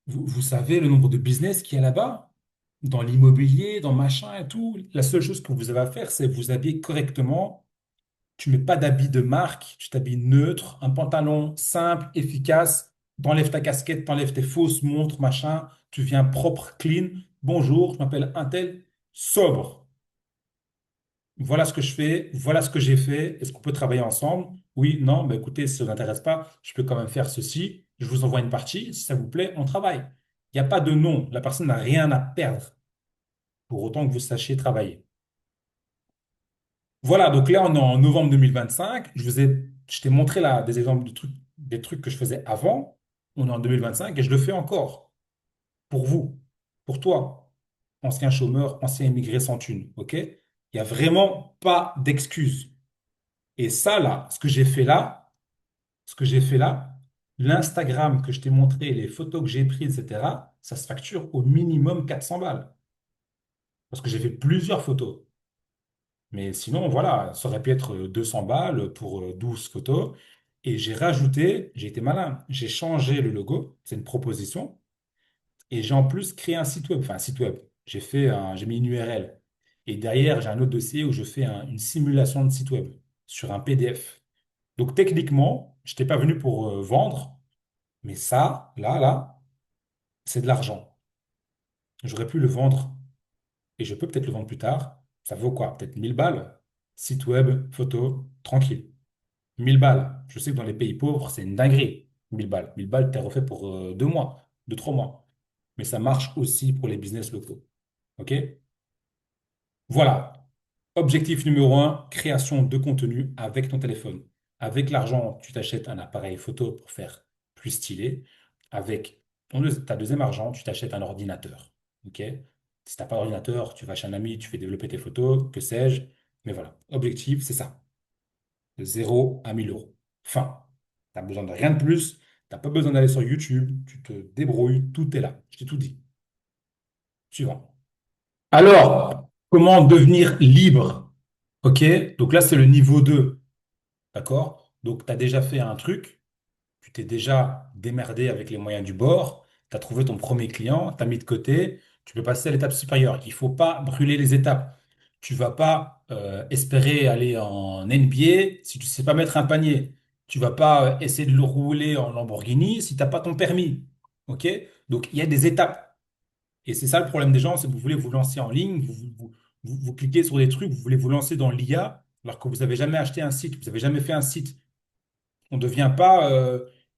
vous savez le nombre de business qu'il y a là-bas? Dans l'immobilier, dans machin et tout. La seule chose que vous avez à faire, c'est vous habiller correctement. Tu mets pas d'habit de marque, tu t'habilles neutre, un pantalon simple, efficace. T'enlèves ta casquette, t'enlèves tes fausses montres, machin. Tu viens propre, clean. Bonjour, je m'appelle Untel. Sobre. Voilà ce que je fais, voilà ce que j'ai fait. Est-ce qu'on peut travailler ensemble? Oui, non, bah écoutez, si ça ne vous intéresse pas, je peux quand même faire ceci. Je vous envoie une partie. Si ça vous plaît, on travaille. Il n'y a pas de non. La personne n'a rien à perdre pour autant que vous sachiez travailler. Voilà, donc là, on est en novembre 2025. Je t'ai montré là des exemples de trucs, des trucs que je faisais avant. On est en 2025 et je le fais encore pour vous, pour toi, ancien chômeur, ancien immigré sans thune. OK? Il n'y a vraiment pas d'excuses. Et ça, là, ce que j'ai fait là, L'Instagram que je t'ai montré, les photos que j'ai prises, etc., ça se facture au minimum 400 balles. Parce que j'ai fait plusieurs photos. Mais sinon, voilà, ça aurait pu être 200 balles pour 12 photos. Et j'ai rajouté, j'ai été malin, j'ai changé le logo, c'est une proposition. Et j'ai en plus créé un site web, enfin un site web. J'ai mis une URL. Et derrière, j'ai un autre dossier où je fais une simulation de site web sur un PDF. Donc techniquement, je n'étais pas venu pour vendre, mais ça, là, c'est de l'argent. J'aurais pu le vendre et je peux peut-être le vendre plus tard. Ça vaut quoi? Peut-être 1000 balles. Site web, photo, tranquille. 1000 balles. Je sais que dans les pays pauvres, c'est une dinguerie. 1000 balles. 1000 balles, t'es refait pour 2 mois, 2, 3 mois. Mais ça marche aussi pour les business locaux. OK? Voilà. Objectif numéro un, création de contenu avec ton téléphone. Avec l'argent, tu t'achètes un appareil photo pour faire plus stylé. Avec ta deuxième argent, tu t'achètes un ordinateur. OK? Si tu n'as pas d'ordinateur, tu vas chez un ami, tu fais développer tes photos, que sais-je. Mais voilà, objectif, c'est ça. De 0 à 1000 euros. Fin. Tu n'as besoin de rien de plus. Tu n'as pas besoin d'aller sur YouTube. Tu te débrouilles. Tout est là. Je t'ai tout dit. Suivant. Alors, comment devenir libre? OK? Donc là, c'est le niveau 2. D'accord? Donc, tu as déjà fait un truc. Tu t'es déjà démerdé avec les moyens du bord. Tu as trouvé ton premier client. Tu as mis de côté. Tu peux passer à l'étape supérieure. Il ne faut pas brûler les étapes. Tu vas pas espérer aller en NBA si tu ne sais pas mettre un panier. Tu vas pas essayer de le rouler en Lamborghini si tu n'as pas ton permis. OK? Donc, il y a des étapes. Et c'est ça le problème des gens, c'est que vous voulez vous lancer en ligne, vous cliquez sur des trucs, vous voulez vous lancer dans l'IA, alors que vous n'avez jamais acheté un site, vous n'avez jamais fait un site. On ne devient pas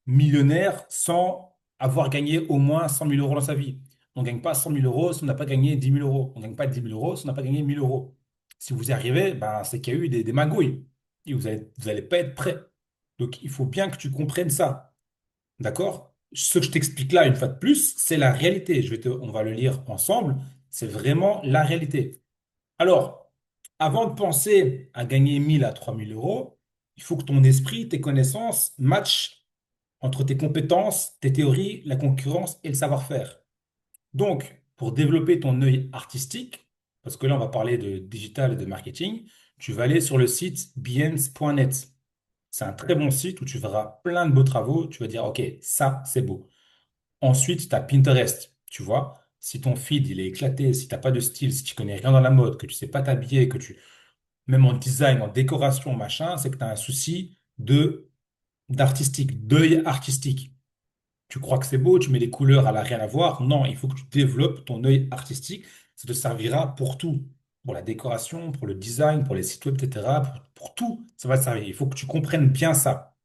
millionnaire sans avoir gagné au moins 100 000 euros dans sa vie. On ne gagne pas 100 000 euros si on n'a pas gagné 10 000 euros. On ne gagne pas 10 000 euros si on n'a pas gagné 1 000 euros. Si vous y arrivez, ben, c'est qu'il y a eu des magouilles. Et vous allez pas être prêt. Donc, il faut bien que tu comprennes ça. D'accord? Ce que je t'explique là, une fois de plus, c'est la réalité. On va le lire ensemble. C'est vraiment la réalité. Alors, avant de penser à gagner 1000 à 3000 euros, il faut que ton esprit, tes connaissances matchent entre tes compétences, tes théories, la concurrence et le savoir-faire. Donc, pour développer ton œil artistique, parce que là, on va parler de digital et de marketing, tu vas aller sur le site behance.net. C'est un très bon site où tu verras plein de beaux travaux. Tu vas dire, OK, ça, c'est beau. Ensuite, tu as Pinterest, tu vois. Si ton feed, il est éclaté, si tu n'as pas de style, si tu connais rien dans la mode, que tu sais pas t'habiller, même en design, en décoration, machin, c'est que tu as un souci d'artistique, d'œil artistique. Tu crois que c'est beau, tu mets les couleurs, elle n'a rien à voir. Non, il faut que tu développes ton œil artistique. Ça te servira pour tout. Pour la décoration, pour le design, pour les sites web, etc. Pour tout, ça va te servir. Il faut que tu comprennes bien ça.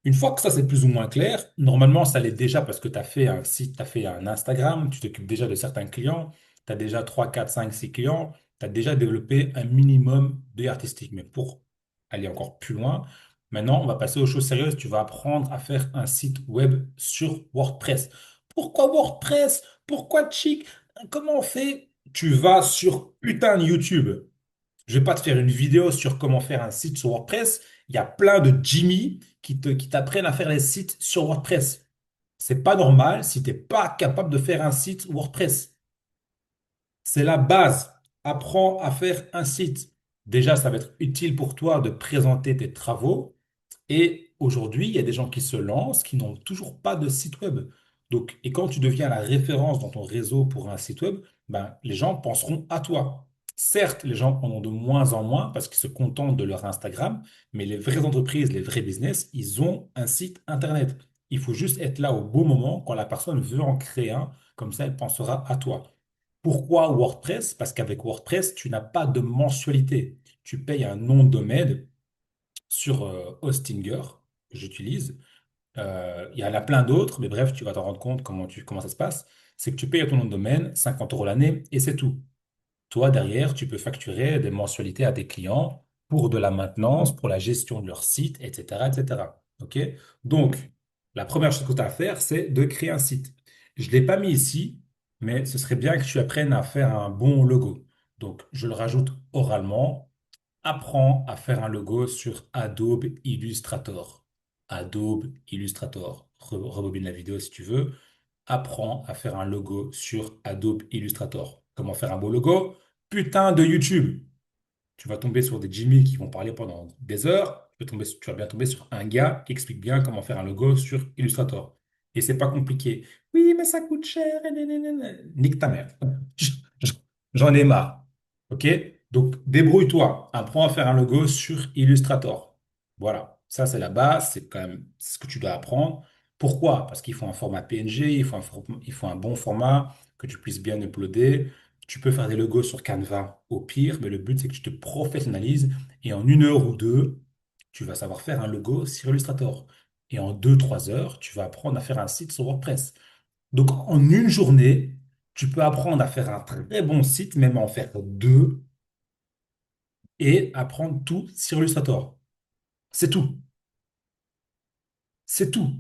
Une fois que ça c'est plus ou moins clair, normalement ça l'est déjà parce que tu as fait un site, tu as fait un Instagram, tu t'occupes déjà de certains clients, tu as déjà 3, 4, 5, 6 clients, tu as déjà développé un minimum d'œil artistique. Mais pour aller encore plus loin, maintenant on va passer aux choses sérieuses. Tu vas apprendre à faire un site web sur WordPress. Pourquoi WordPress? Pourquoi Chic? Comment on fait? Tu vas sur putain de YouTube. Je vais pas te faire une vidéo sur comment faire un site sur WordPress. Il y a plein de Jimmy qui t'apprennent à faire les sites sur WordPress. C'est pas normal si tu n'es pas capable de faire un site WordPress. C'est la base. Apprends à faire un site. Déjà, ça va être utile pour toi de présenter tes travaux. Et aujourd'hui, il y a des gens qui se lancent, qui n'ont toujours pas de site web. Donc, et quand tu deviens la référence dans ton réseau pour un site web, ben, les gens penseront à toi. Certes, les gens en ont de moins en moins parce qu'ils se contentent de leur Instagram, mais les vraies entreprises, les vrais business, ils ont un site Internet. Il faut juste être là au bon moment quand la personne veut en créer un, comme ça, elle pensera à toi. Pourquoi WordPress? Parce qu'avec WordPress, tu n'as pas de mensualité. Tu payes un nom de domaine sur Hostinger, que j'utilise. Il y en a plein d'autres, mais bref, tu vas t'en rendre compte comment ça se passe. C'est que tu payes à ton nom de domaine 50 euros l'année et c'est tout. Toi, derrière, tu peux facturer des mensualités à tes clients pour de la maintenance, pour la gestion de leur site, etc., etc. OK? Donc, la première chose que tu as à faire, c'est de créer un site. Je ne l'ai pas mis ici, mais ce serait bien que tu apprennes à faire un bon logo. Donc, je le rajoute oralement. Apprends à faire un logo sur Adobe Illustrator. Adobe Illustrator. Rebobine la vidéo si tu veux. Apprends à faire un logo sur Adobe Illustrator. Comment faire un beau logo? Putain de YouTube. Tu vas tomber sur des Jimmy qui vont parler pendant des heures. Tu vas bien tomber sur un gars qui explique bien comment faire un logo sur Illustrator. Et c'est pas compliqué. Oui, mais ça coûte cher. Et nanana. Nique ta mère. J'en ai marre. OK? Donc, débrouille-toi. Apprends à faire un logo sur Illustrator. Voilà. Ça, c'est la base. C'est quand même ce que tu dois apprendre. Pourquoi? Parce qu'il faut un format PNG, il faut un bon format que tu puisses bien uploader. Tu peux faire des logos sur Canva au pire, mais le but, c'est que tu te professionnalises et en 1 heure ou 2, tu vas savoir faire un logo sur Illustrator. Et en 2, 3 heures, tu vas apprendre à faire un site sur WordPress. Donc, en une journée, tu peux apprendre à faire un très bon site, même en faire deux, et apprendre tout sur Illustrator. C'est tout. C'est tout.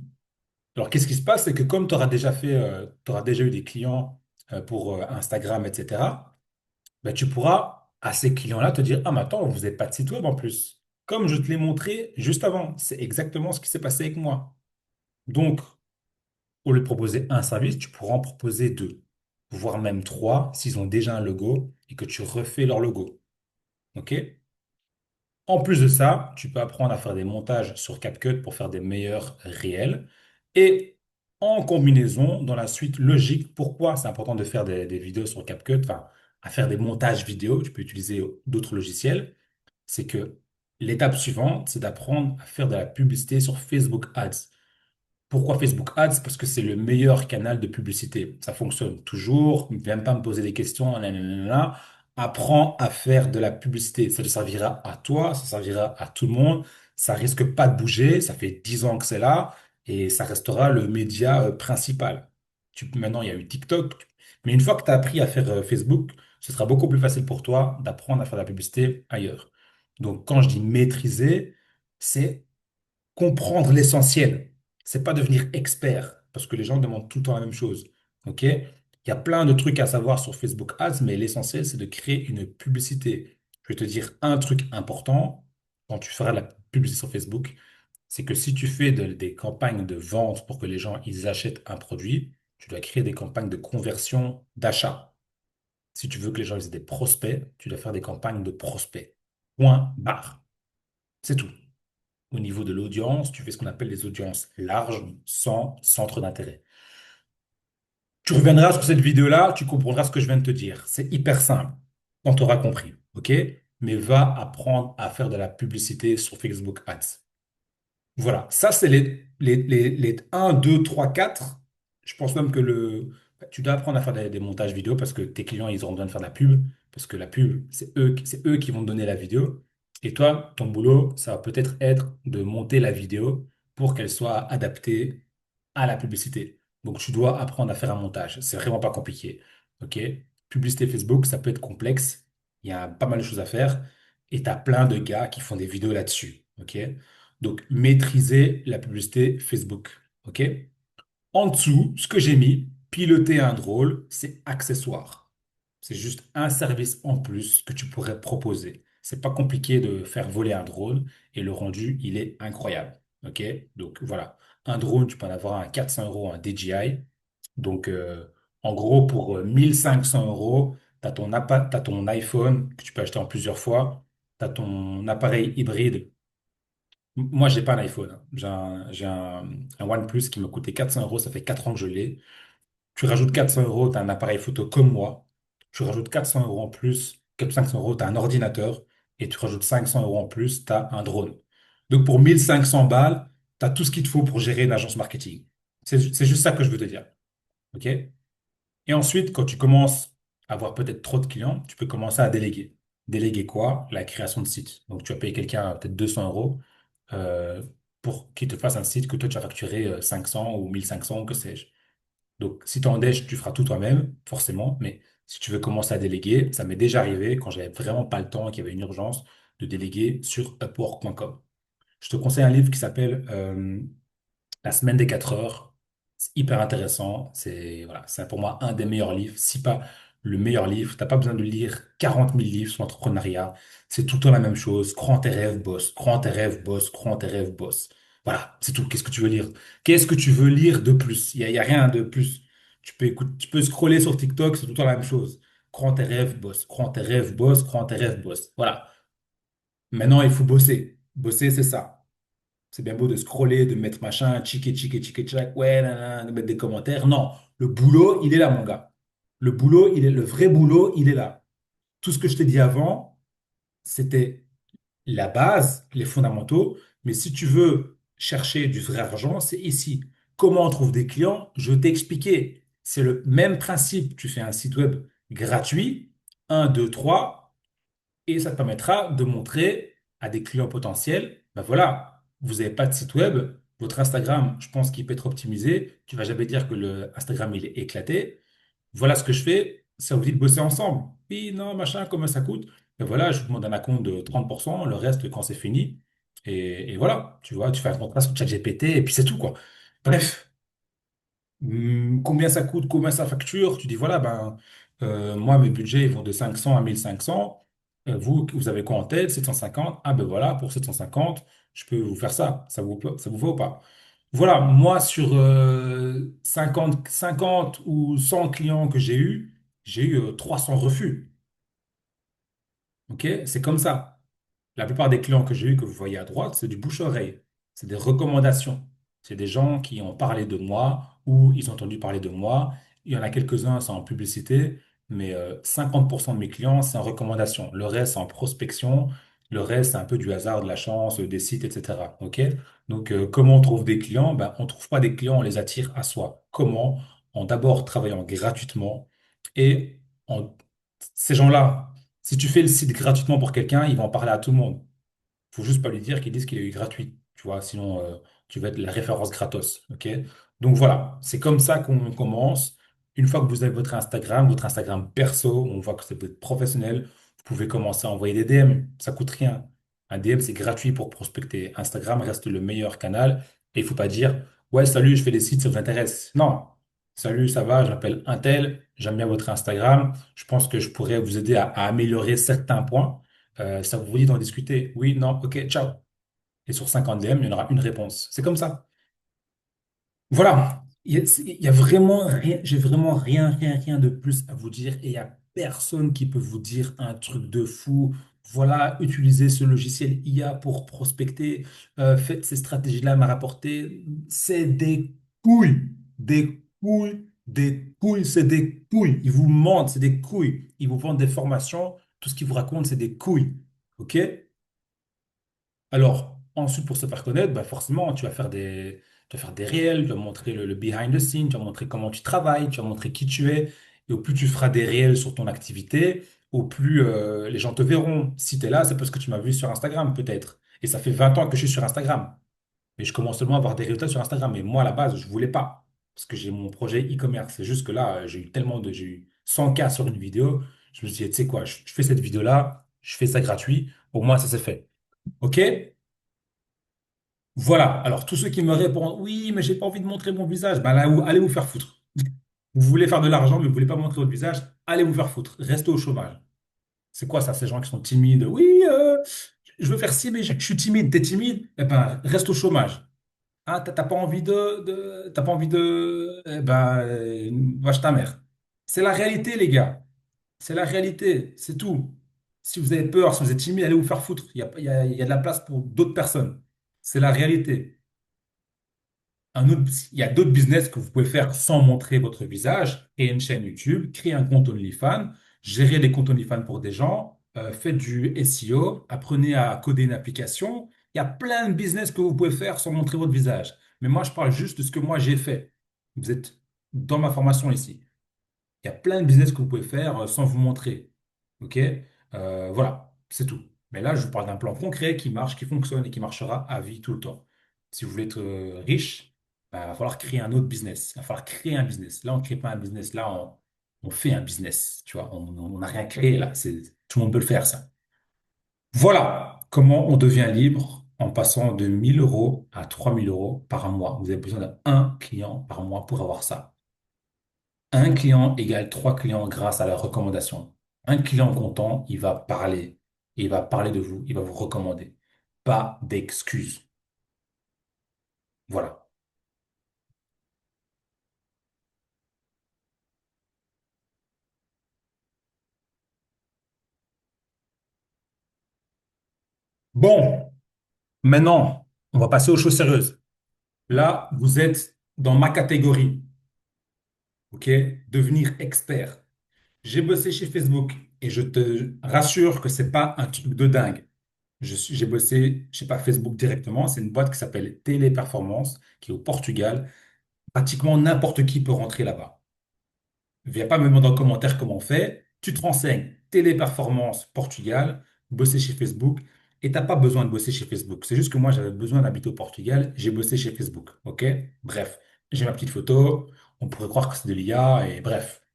Alors, qu'est-ce qui se passe? C'est que comme tu auras déjà t'auras déjà eu des clients pour Instagram, etc., ben, tu pourras à ces clients-là te dire, ah, mais attends, vous n'avez pas de site web en plus. Comme je te l'ai montré juste avant. C'est exactement ce qui s'est passé avec moi. Donc, au lieu de proposer un service, tu pourras en proposer deux, voire même trois s'ils ont déjà un logo et que tu refais leur logo. OK? En plus de ça, tu peux apprendre à faire des montages sur CapCut pour faire des meilleurs réels. Et en combinaison, dans la suite logique, pourquoi c'est important de faire des vidéos sur CapCut, enfin, à faire des montages vidéo, tu peux utiliser d'autres logiciels, c'est que l'étape suivante, c'est d'apprendre à faire de la publicité sur Facebook Ads. Pourquoi Facebook Ads? Parce que c'est le meilleur canal de publicité. Ça fonctionne toujours. Ne viens pas me poser des questions. Nanana. Apprends à faire de la publicité. Ça te servira à toi, ça servira à tout le monde. Ça risque pas de bouger. Ça fait 10 ans que c'est là et ça restera le média principal. Maintenant, il y a eu TikTok. Mais une fois que tu as appris à faire Facebook, ce sera beaucoup plus facile pour toi d'apprendre à faire de la publicité ailleurs. Donc, quand je dis maîtriser, c'est comprendre l'essentiel. C'est pas devenir expert, parce que les gens demandent tout le temps la même chose. OK? Il y a plein de trucs à savoir sur Facebook Ads, mais l'essentiel, c'est de créer une publicité. Je vais te dire un truc important quand tu feras de la publicité sur Facebook, c'est que si tu fais des campagnes de vente pour que les gens ils achètent un produit, tu dois créer des campagnes de conversion d'achat. Si tu veux que les gens ils aient des prospects, tu dois faire des campagnes de prospects. Point barre. C'est tout. Au niveau de l'audience, tu fais ce qu'on appelle les audiences larges, sans centre d'intérêt. Tu reviendras sur cette vidéo-là, tu comprendras ce que je viens de te dire. C'est hyper simple, on t'aura compris, OK? Mais va apprendre à faire de la publicité sur Facebook Ads. Voilà, ça c'est les 1, 2, 3, 4. Je pense même que tu dois apprendre à faire des montages vidéo parce que tes clients, ils auront besoin de faire de la pub. Parce que la pub, c'est eux qui vont te donner la vidéo. Et toi, ton boulot, ça va peut-être être de monter la vidéo pour qu'elle soit adaptée à la publicité. Donc tu dois apprendre à faire un montage. C'est vraiment pas compliqué. OK? Publicité Facebook, ça peut être complexe. Il y a pas mal de choses à faire. Et tu as plein de gars qui font des vidéos là-dessus. OK? Donc, maîtriser la publicité Facebook. OK? En dessous, ce que j'ai mis, piloter un drôle, c'est accessoire. C'est juste un service en plus que tu pourrais proposer. C'est pas compliqué de faire voler un drone et le rendu, il est incroyable. OK? Donc, voilà. Un drone, tu peux en avoir un 400 euros, un DJI. Donc, en gros, pour 1500 euros, t'as ton iPhone que tu peux acheter en plusieurs fois. Tu as ton appareil hybride. Moi, j'ai pas un iPhone, hein. J'ai un OnePlus qui m'a coûté 400 euros. Ça fait 4 ans que je l'ai. Tu rajoutes 400 euros, tu as un appareil photo comme moi. Tu rajoutes 400 euros en plus, 500 euros, tu as un ordinateur. Et tu rajoutes 500 euros en plus, tu as un drone. Donc, pour 1500 balles, tu as tout ce qu'il te faut pour gérer une agence marketing. C'est juste ça que je veux te dire. OK? Et ensuite, quand tu commences à avoir peut-être trop de clients, tu peux commencer à déléguer. Déléguer quoi? La création de site. Donc, tu vas payer quelqu'un peut-être 200 euros euh, pour qu'il te fasse un site que toi, tu vas facturer 500 ou 1500 ou que sais-je. Donc, si tu es en déj, tu feras tout toi-même, forcément. Mais si tu veux commencer à déléguer, ça m'est déjà arrivé quand j'avais vraiment pas le temps et qu'il y avait une urgence de déléguer sur upwork.com. Je te conseille un livre qui s'appelle la semaine des 4 heures. C'est hyper intéressant. C'est voilà, c'est pour moi un des meilleurs livres, si pas le meilleur livre. T'as pas besoin de lire 40 000 livres sur l'entrepreneuriat. C'est tout le temps la même chose. Crois en tes rêves, boss. Crois en tes rêves, boss. Crois en tes rêves, boss. Voilà, c'est tout. Qu'est-ce que tu veux lire? Qu'est-ce que tu veux lire de plus? Il y a rien de plus. Tu peux scroller sur TikTok, c'est tout le temps la même chose. Crois en tes rêves, boss. Crois en tes rêves, boss. Crois en tes rêves, boss. Voilà. Maintenant, il faut bosser. Bosser, c'est ça. C'est bien beau de scroller, de mettre machin, tchik, ouais, nanana, de mettre des commentaires. Non, le boulot, il est là, mon gars. Le vrai boulot, il est là. Tout ce que je t'ai dit avant, c'était la base, les fondamentaux. Mais si tu veux chercher du vrai argent, c'est ici. Comment on trouve des clients? Je t'ai expliqué. C'est le même principe. Tu fais un site web gratuit, un, 2, 3, et ça te permettra de montrer à des clients potentiels, ben voilà, vous n'avez pas de site web, votre Instagram, je pense qu'il peut être optimisé. Tu vas jamais dire que le Instagram il est éclaté. Voilà ce que je fais. Ça vous dit de bosser ensemble. Oui, non, machin, combien ça coûte? Ben voilà, je vous demande un acompte de 30%, le reste quand c'est fini. Et voilà, tu vois, tu fais un contrat sur ChatGPT et puis c'est tout, quoi. Bref, combien ça coûte, combien ça facture? Tu dis, voilà, ben, moi, mes budgets ils vont de 500 à 1500. Vous avez quoi en tête? 750. Ah ben voilà, pour 750, je peux vous faire ça. Ça vous va ou pas? Voilà, moi, sur 50 ou 100 clients que j'ai eu 300 refus. OK? C'est comme ça. La plupart des clients que j'ai eus, que vous voyez à droite, c'est du bouche-oreille. C'est des recommandations. C'est des gens qui ont parlé de moi ou ils ont entendu parler de moi. Il y en a quelques-uns, c'est en publicité, mais 50% de mes clients, c'est en recommandation. Le reste, c'est en prospection. Le reste, c'est un peu du hasard, de la chance, des sites, etc. OK? Donc, comment on trouve des clients? Ben, on ne trouve pas des clients, on les attire à soi. Comment? En d'abord travaillant gratuitement et en... ces gens-là, si tu fais le site gratuitement pour quelqu'un, il va en parler à tout le monde. Faut juste pas lui dire qu'ils disent qu'il est gratuit, tu vois, sinon tu vas être la référence gratos, ok? Donc voilà, c'est comme ça qu'on commence. Une fois que vous avez votre Instagram perso, on voit que c'est peut-être professionnel, vous pouvez commencer à envoyer des DM, ça coûte rien. Un DM, c'est gratuit pour prospecter. Instagram reste le meilleur canal et il faut pas dire, ouais, salut, je fais des sites, ça vous intéresse. Non, salut, ça va, je m'appelle Untel, j'aime bien votre Instagram, je pense que je pourrais vous aider à améliorer certains points. Ça vous dit d'en discuter? Oui, non, ok, ciao. Et sur 50 DM, il y en aura une réponse. C'est comme ça. Voilà. Il y a vraiment rien, j'ai vraiment rien de plus à vous dire. Et il n'y a personne qui peut vous dire un truc de fou. Voilà, utilisez ce logiciel IA pour prospecter. Faites ces stratégies-là, m'a rapporté. C'est des couilles. Des couilles. Des couilles. C'est des couilles. Ils vous mentent, c'est des couilles. Ils vous vendent des formations. Tout ce qu'ils vous racontent, c'est des couilles. OK? Alors, ensuite, pour se faire connaître, bah forcément, tu vas faire des réels, tu vas montrer le behind the scene, tu vas montrer comment tu travailles, tu vas montrer qui tu es. Et au plus tu feras des réels sur ton activité, au plus les gens te verront. Si tu es là, c'est parce que tu m'as vu sur Instagram, peut-être. Et ça fait 20 ans que je suis sur Instagram. Mais je commence seulement à avoir des résultats sur Instagram. Mais moi, à la base, je voulais pas. Parce que j'ai mon projet e-commerce. C'est juste que là, j'ai eu 100 cas sur une vidéo. Je me suis dit, tu sais quoi, je fais cette vidéo-là, je fais ça gratuit. Au moins, ça c'est fait. OK? Voilà. Alors, tous ceux qui me répondent, oui, mais j'ai pas envie de montrer mon visage, ben là, allez vous faire foutre. Vous voulez faire de l'argent, mais vous voulez pas montrer votre visage, allez vous faire foutre. Restez au chômage. C'est quoi ça, ces gens qui sont timides? Oui, je veux faire ci, mais je suis timide. T'es timide? Eh ben, reste au chômage. Ah, t'as pas envie t'as pas envie eh ben, vache ta mère. C'est la réalité, les gars. C'est la réalité. C'est tout. Si vous avez peur, si vous êtes timide, allez vous faire foutre. Il y a de la place pour d'autres personnes. C'est la réalité. Il y a d'autres business que vous pouvez faire sans montrer votre visage. Créer une chaîne YouTube, créer un compte OnlyFans, gérer des comptes OnlyFans pour des gens, faites du SEO, apprenez à coder une application. Il y a plein de business que vous pouvez faire sans montrer votre visage. Mais moi, je parle juste de ce que moi j'ai fait. Vous êtes dans ma formation ici. Il y a plein de business que vous pouvez faire sans vous montrer. OK? Voilà, c'est tout. Mais là, je vous parle d'un plan concret qui marche, qui fonctionne et qui marchera à vie tout le temps. Si vous voulez être riche, bah, il va falloir créer un autre business. Il va falloir créer un business. Là, on ne crée pas un business. Là, on fait un business. Tu vois, on n'a rien créé là. Tout le monde peut le faire, ça. Voilà comment on devient libre en passant de 1 000 € à 3 000 € par mois. Vous avez besoin d'un client par mois pour avoir ça. Un client égale 3 clients grâce à la recommandation. Un client content, il va parler. Il va parler de vous, il va vous recommander. Pas d'excuses. Voilà. Bon, maintenant, on va passer aux choses sérieuses. Là, vous êtes dans ma catégorie, OK? Devenir expert. J'ai bossé chez Facebook et je te rassure que c'est pas un truc de dingue. J'ai bossé, je sais pas, Facebook directement. C'est une boîte qui s'appelle Téléperformance, qui est au Portugal. Pratiquement n'importe qui peut rentrer là-bas. Viens pas me demander en commentaire comment on fait. Tu te renseignes. Téléperformance Portugal, bosser chez Facebook. Et t'as pas besoin de bosser chez Facebook. C'est juste que moi, j'avais besoin d'habiter au Portugal. J'ai bossé chez Facebook. OK? Bref, j'ai ma petite photo. On pourrait croire que c'est de l'IA. Et bref,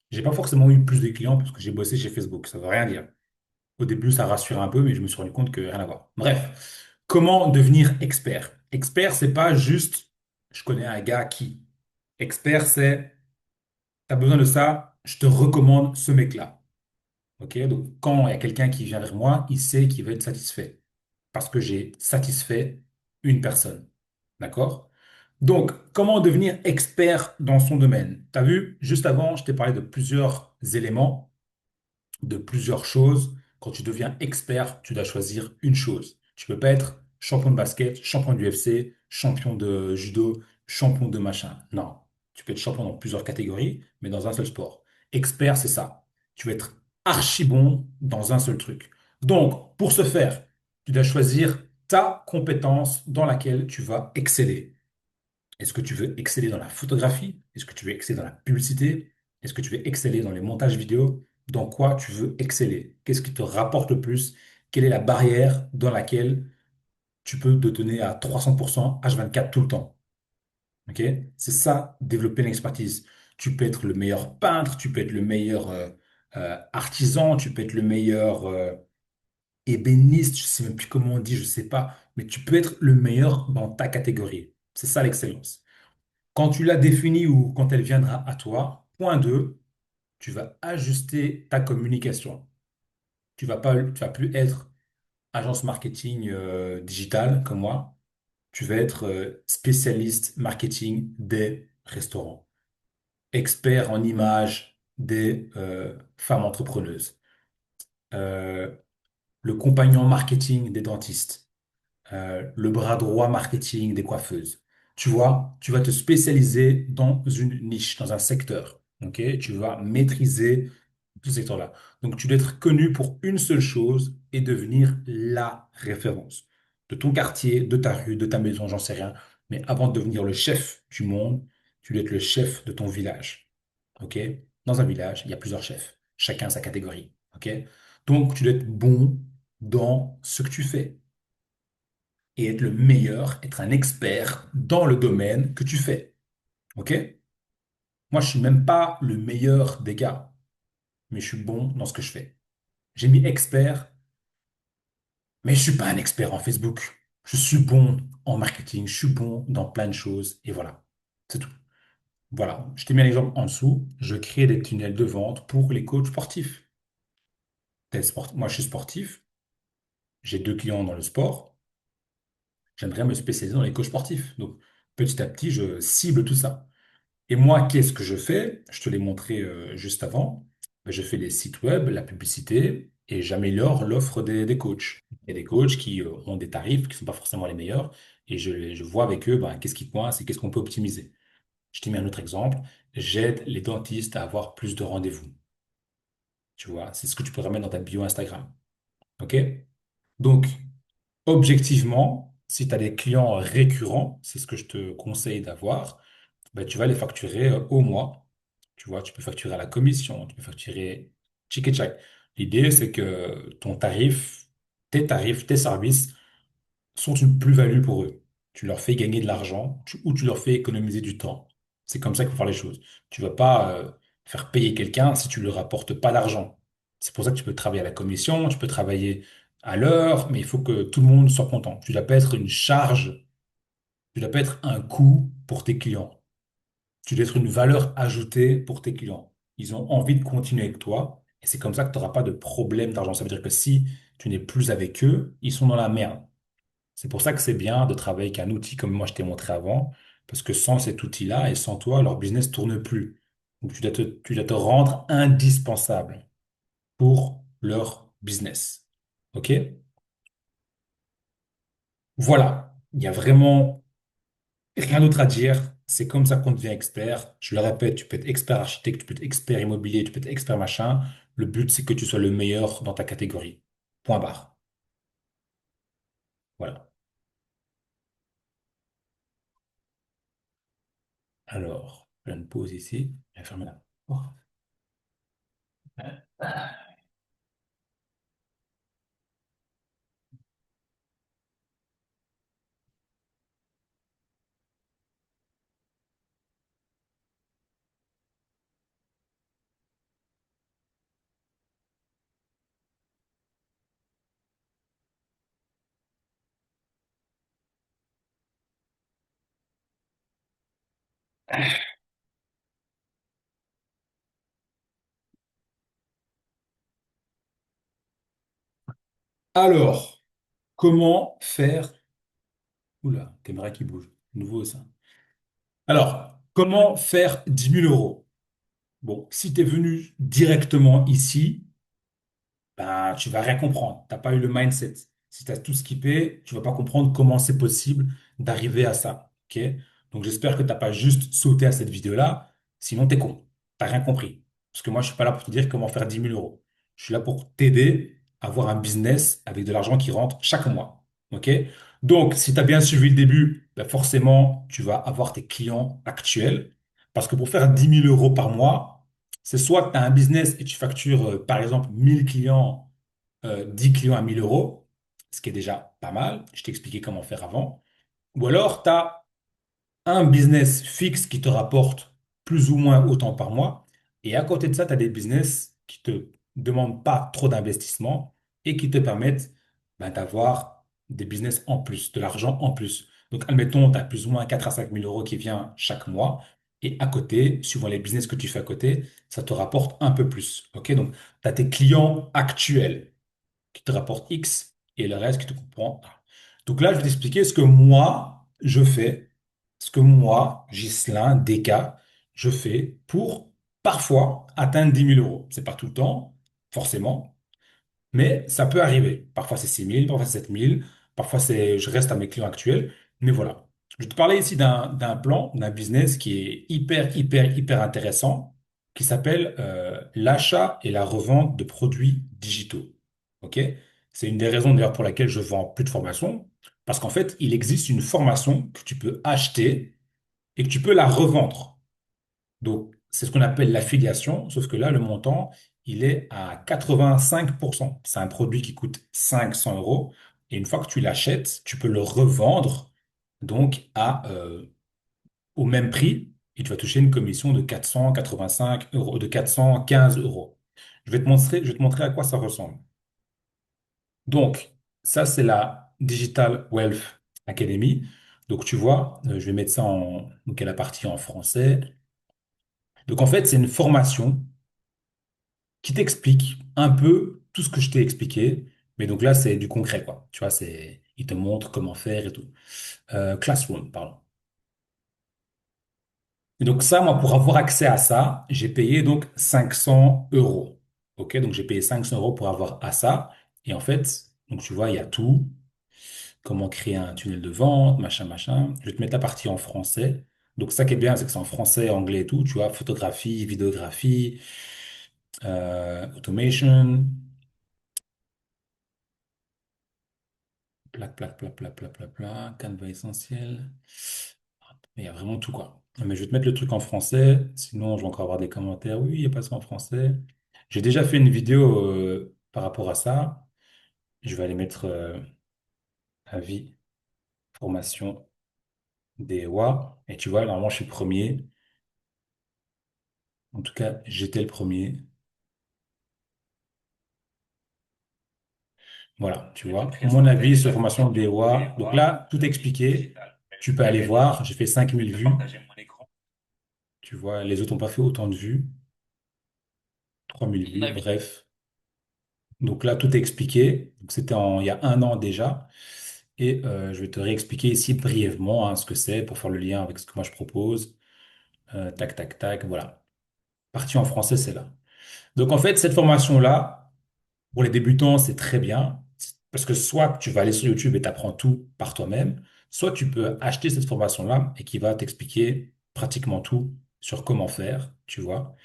j'ai pas forcément eu plus de clients parce que j'ai bossé chez Facebook. Ça veut rien dire. Au début, ça rassurait un peu, mais je me suis rendu compte que rien à voir. Bref, comment devenir expert? Expert, c'est pas juste je connais un gars qui. Expert, c'est t'as besoin de ça, je te recommande ce mec-là. Ok? Donc, quand il y a quelqu'un qui vient vers moi, il sait qu'il va être satisfait parce que j'ai satisfait une personne. D'accord? Donc, comment devenir expert dans son domaine? Tu as vu, juste avant, je t'ai parlé de plusieurs éléments, de plusieurs choses. Quand tu deviens expert, tu dois choisir une chose. Tu peux pas être champion de basket, champion du UFC, champion de judo, champion de machin. Non. Tu peux être champion dans plusieurs catégories, mais dans un seul sport. Expert, c'est ça. Tu vas être archi bon dans un seul truc. Donc, pour ce faire, tu dois choisir ta compétence dans laquelle tu vas exceller. Est-ce que tu veux exceller dans la photographie? Est-ce que tu veux exceller dans la publicité? Est-ce que tu veux exceller dans les montages vidéo? Dans quoi tu veux exceller? Qu'est-ce qui te rapporte le plus? Quelle est la barrière dans laquelle tu peux te donner à 300% H24 tout le temps? Ok? C'est ça, développer l'expertise. Tu peux être le meilleur peintre, tu peux être le meilleur artisan, tu peux être le meilleur ébéniste, je sais même plus comment on dit, je sais pas, mais tu peux être le meilleur dans ta catégorie. C'est ça l'excellence. Quand tu l'as définie ou quand elle viendra à toi, point 2, tu vas ajuster ta communication. Tu vas plus être agence marketing digital comme moi. Tu vas être spécialiste marketing des restaurants, expert en images des femmes entrepreneuses, euh, le compagnon marketing des dentistes, le bras droit marketing des coiffeuses. Tu vois, tu vas te spécialiser dans une niche, dans un secteur. Ok? Tu vas maîtriser ce secteur-là. Donc, tu dois être connu pour une seule chose et devenir la référence de ton quartier, de ta rue, de ta maison, j'en sais rien. Mais avant de devenir le chef du monde, tu dois être le chef de ton village. Ok? Dans un village, il y a plusieurs chefs, chacun sa catégorie. Ok? Donc, tu dois être bon dans ce que tu fais et être le meilleur, être un expert dans le domaine que tu fais. OK? Moi, je suis même pas le meilleur des gars, mais je suis bon dans ce que je fais. J'ai mis expert, mais je suis pas un expert en Facebook. Je suis bon en marketing, je suis bon dans plein de choses, et voilà. C'est tout. Voilà. Je t'ai mis un exemple en dessous. Je crée des tunnels de vente pour les coachs sportifs. Moi, je suis sportif. J'ai 2 clients dans le sport. J'aimerais me spécialiser dans les coachs sportifs. Donc, petit à petit, je cible tout ça. Et moi, qu'est-ce que je fais? Je te l'ai montré juste avant. Ben, je fais les sites web, la publicité et j'améliore l'offre des coachs. Il y a des coachs qui ont des tarifs qui ne sont pas forcément les meilleurs et je vois avec eux ben, qu'est-ce qui coince et qu'est-ce qu'on peut optimiser. Je te mets un autre exemple. J'aide les dentistes à avoir plus de rendez-vous. Tu vois, c'est ce que tu peux remettre dans ta bio Instagram. OK? Donc, objectivement, si tu as des clients récurrents, c'est ce que je te conseille d'avoir, ben, tu vas les facturer au mois. Tu vois, tu peux facturer à la commission, tu peux facturer tchic et tchac. L'idée, c'est que ton tarif, tes services sont une plus-value pour eux. Tu leur fais gagner de l'argent ou tu leur fais économiser du temps. C'est comme ça qu'il faut faire les choses. Tu vas pas faire payer quelqu'un si tu ne lui rapportes pas d'argent. C'est pour ça que tu peux travailler à la commission, tu peux travailler à l'heure, mais il faut que tout le monde soit content. Tu ne dois pas être une charge, tu ne dois pas être un coût pour tes clients. Tu dois être une valeur ajoutée pour tes clients. Ils ont envie de continuer avec toi et c'est comme ça que tu n'auras pas de problème d'argent. Ça veut dire que si tu n'es plus avec eux, ils sont dans la merde. C'est pour ça que c'est bien de travailler avec un outil comme moi je t'ai montré avant, parce que sans cet outil-là et sans toi, leur business tourne plus. Donc tu dois te rendre indispensable pour leur business. OK? Voilà. Il y a vraiment rien d'autre à dire. C'est comme ça qu'on devient expert. Je le répète, tu peux être expert architecte, tu peux être expert immobilier, tu peux être expert machin. Le but, c'est que tu sois le meilleur dans ta catégorie. Point barre. Voilà. Alors, pleine pause ici. Je vais fermer la porte. Alors, comment faire... Oula, caméra qui bouge. Nouveau ça. Alors, comment faire 10 000 euros? Bon, si tu es venu directement ici, ben, tu vas rien comprendre. T'as pas eu le mindset. Si tu as tout skippé, tu vas pas comprendre comment c'est possible d'arriver à ça. Ok? Donc j'espère que t'as pas juste sauté à cette vidéo-là. Sinon, t'es con. T'as rien compris. Parce que moi, je suis pas là pour te dire comment faire 10 000 euros. Je suis là pour t'aider à avoir un business avec de l'argent qui rentre chaque mois. Ok? Donc, si tu as bien suivi le début, ben forcément, tu vas avoir tes clients actuels. Parce que pour faire 10 000 euros par mois, c'est soit que tu as un business et tu factures, par exemple, 1 000 clients, 10 clients à 1 000 euros, ce qui est déjà pas mal. Je t'ai expliqué comment faire avant. Ou alors, tu as un business fixe qui te rapporte plus ou moins autant par mois. Et à côté de ça, tu as des business qui te demandent pas trop d'investissement et qui te permettent ben, d'avoir des business en plus, de l'argent en plus. Donc, admettons, tu as plus ou moins 4 à 5 000 euros qui vient chaque mois. Et à côté, suivant les business que tu fais à côté, ça te rapporte un peu plus. OK? Donc, tu as tes clients actuels qui te rapporte X et le reste qui te comprend A. Donc là, je vais t'expliquer ce que moi, je fais, ce que moi, Ghislain, DK, je fais pour parfois atteindre 10 000 euros. C'est pas tout le temps, forcément, mais ça peut arriver. Parfois c'est 6 000, parfois c'est 7 000, parfois c'est, je reste à mes clients actuels, mais voilà. Je vais te parler ici d'un plan, d'un business qui est hyper intéressant, qui s'appelle l'achat et la revente de produits digitaux. OK? C'est une des raisons d'ailleurs pour laquelle je vends plus de formation, parce qu'en fait, il existe une formation que tu peux acheter et que tu peux la revendre. Donc, c'est ce qu'on appelle l'affiliation, sauf que là, le montant, il est à 85%. C'est un produit qui coûte 500 euros. Et une fois que tu l'achètes, tu peux le revendre donc au même prix et tu vas toucher une commission de 485 euros, de 415 euros. Je vais te montrer à quoi ça ressemble. Donc, ça, c'est la Digital Wealth Academy. Donc, tu vois, je vais mettre ça en, donc, à la partie en français. Donc, en fait, c'est une formation qui t'explique un peu tout ce que je t'ai expliqué. Mais donc là, c'est du concret, quoi. Tu vois, il te montre comment faire et tout. Classroom, pardon. Et donc ça, moi, pour avoir accès à ça, j'ai payé donc 500 euros. OK? Donc j'ai payé 500 euros pour avoir à ça. Et en fait, donc tu vois, il y a tout. Comment créer un tunnel de vente, machin, machin. Je vais te mettre la partie en français. Donc ça qui est bien, c'est que c'est en français, anglais et tout. Tu vois, photographie, vidéographie, automation. Canva essentiel. Mais il y a vraiment tout, quoi. Mais je vais te mettre le truc en français, sinon je vais encore avoir des commentaires. Oui, il n'y a pas ça en français. J'ai déjà fait une vidéo par rapport à ça. Je vais aller mettre avis, formation des WA. Et tu vois, normalement, je suis premier. En tout cas, j'étais le premier. Voilà, tu vois. Mon avis sur formation des WA. Donc là, tout expliqué. Tu peux aller voir. J'ai fait 5 000 vues. Tu vois, les autres n'ont pas fait autant de vues. 3 000 vues, bref. Donc là, tout est expliqué. Donc c'était il y a un an déjà. Et je vais te réexpliquer ici brièvement hein, ce que c'est pour faire le lien avec ce que moi je propose. Tac, tac, tac, voilà. Partie en français, c'est là. Donc en fait, cette formation-là, pour les débutants, c'est très bien. Parce que soit tu vas aller sur YouTube et t'apprends tout par toi-même, soit tu peux acheter cette formation-là et qui va t'expliquer pratiquement tout sur comment faire, tu vois.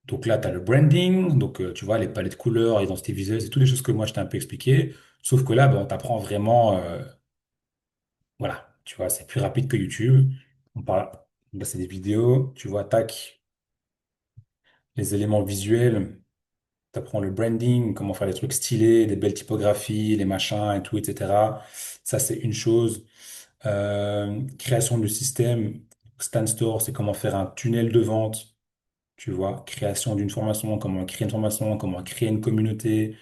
Donc là, tu as le branding, donc tu vois, les palettes de couleurs, identité visuelle, c'est toutes les choses que moi je t'ai un peu expliqué. Sauf que là, ben, on t'apprend vraiment, voilà, tu vois, c'est plus rapide que YouTube. On parle, là, c'est des vidéos, tu vois, tac, les éléments visuels, tu apprends le branding, comment faire des trucs stylés, des belles typographies, les machins et tout, etc. Ça, c'est une chose. Création du système, Stan Store, c'est comment faire un tunnel de vente, tu vois, création d'une formation, comment créer une formation, comment créer une communauté,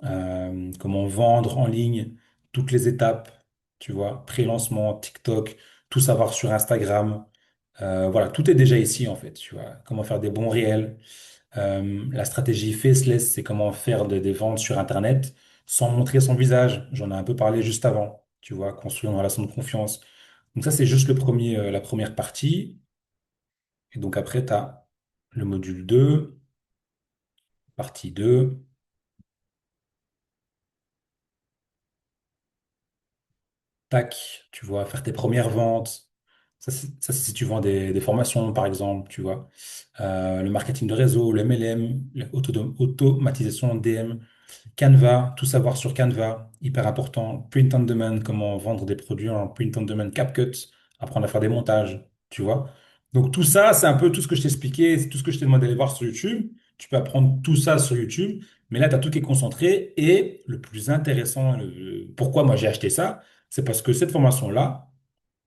comment vendre en ligne, toutes les étapes, tu vois, pré-lancement, TikTok, tout savoir sur Instagram. Voilà, tout est déjà ici en fait, tu vois, comment faire des bons réels. La stratégie faceless, c'est comment faire des ventes sur Internet sans montrer son visage. J'en ai un peu parlé juste avant, tu vois, construire une relation de confiance. Donc ça, c'est juste la première partie. Et donc après, tu as le module 2, partie 2. Tac, tu vois, faire tes premières ventes. Ça, c'est si tu vends des formations, par exemple, tu vois. Le marketing de réseau, le MLM, l'automatisation DM, Canva, tout savoir sur Canva, hyper important. Print on demand, comment vendre des produits en print on demand, CapCut, apprendre à faire des montages, tu vois. Donc tout ça, c'est un peu tout ce que je t'ai expliqué, c'est tout ce que je t'ai demandé d'aller voir sur YouTube. Tu peux apprendre tout ça sur YouTube, mais là, tu as tout qui est concentré. Et le plus intéressant, pourquoi moi j'ai acheté ça, c'est parce que cette formation-là,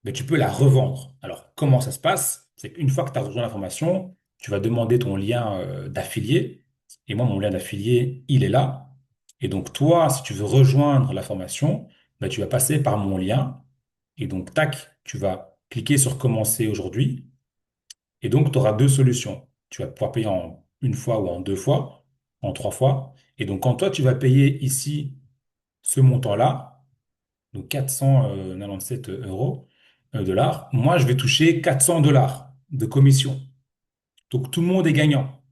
ben, tu peux la revendre. Alors, comment ça se passe? C'est qu'une fois que tu as rejoint la formation, tu vas demander ton lien d'affilié. Et moi, mon lien d'affilié, il est là. Et donc, toi, si tu veux rejoindre la formation, ben, tu vas passer par mon lien. Et donc, tac, tu vas cliquer sur commencer aujourd'hui. Et donc, tu auras deux solutions. Tu vas pouvoir payer en une fois ou en deux fois, en trois fois. Et donc, quand toi, tu vas payer ici ce montant-là, donc 497 euros, dollars, moi, je vais toucher 400 dollars de commission. Donc, tout le monde est gagnant.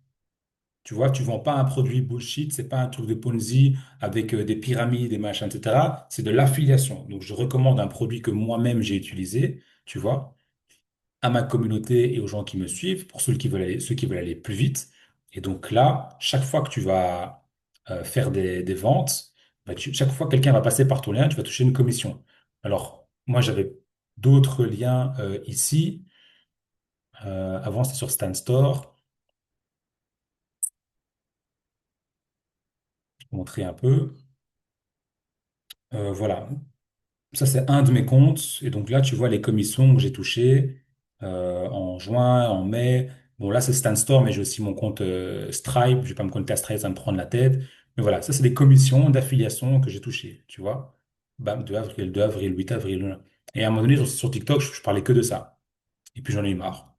Tu vois, tu vends pas un produit bullshit, c'est pas un truc de Ponzi avec des pyramides, des machins, etc. C'est de l'affiliation. Donc, je recommande un produit que moi-même j'ai utilisé, tu vois, à ma communauté et aux gens qui me suivent, pour ceux qui veulent aller plus vite. Et donc là, chaque fois que tu vas faire des ventes, bah, chaque fois que quelqu'un va passer par ton lien, tu vas toucher une commission. Alors, moi, j'avais d'autres liens ici. Avant, c'était sur Stan Store. Je vais te montrer un peu. Voilà. Ça, c'est un de mes comptes. Et donc là, tu vois les commissions que j'ai touchées en juin, en mai. Bon, là, c'est Stan Store, mais j'ai aussi mon compte Stripe. Je vais pas me connecter à Stripe, ça va me prendre la tête. Mais voilà, ça, c'est des commissions d'affiliation que j'ai touchées, tu vois. Bam, 2 avril, 8 avril. Et à un moment donné, sur TikTok, je parlais que de ça. Et puis j'en ai eu marre,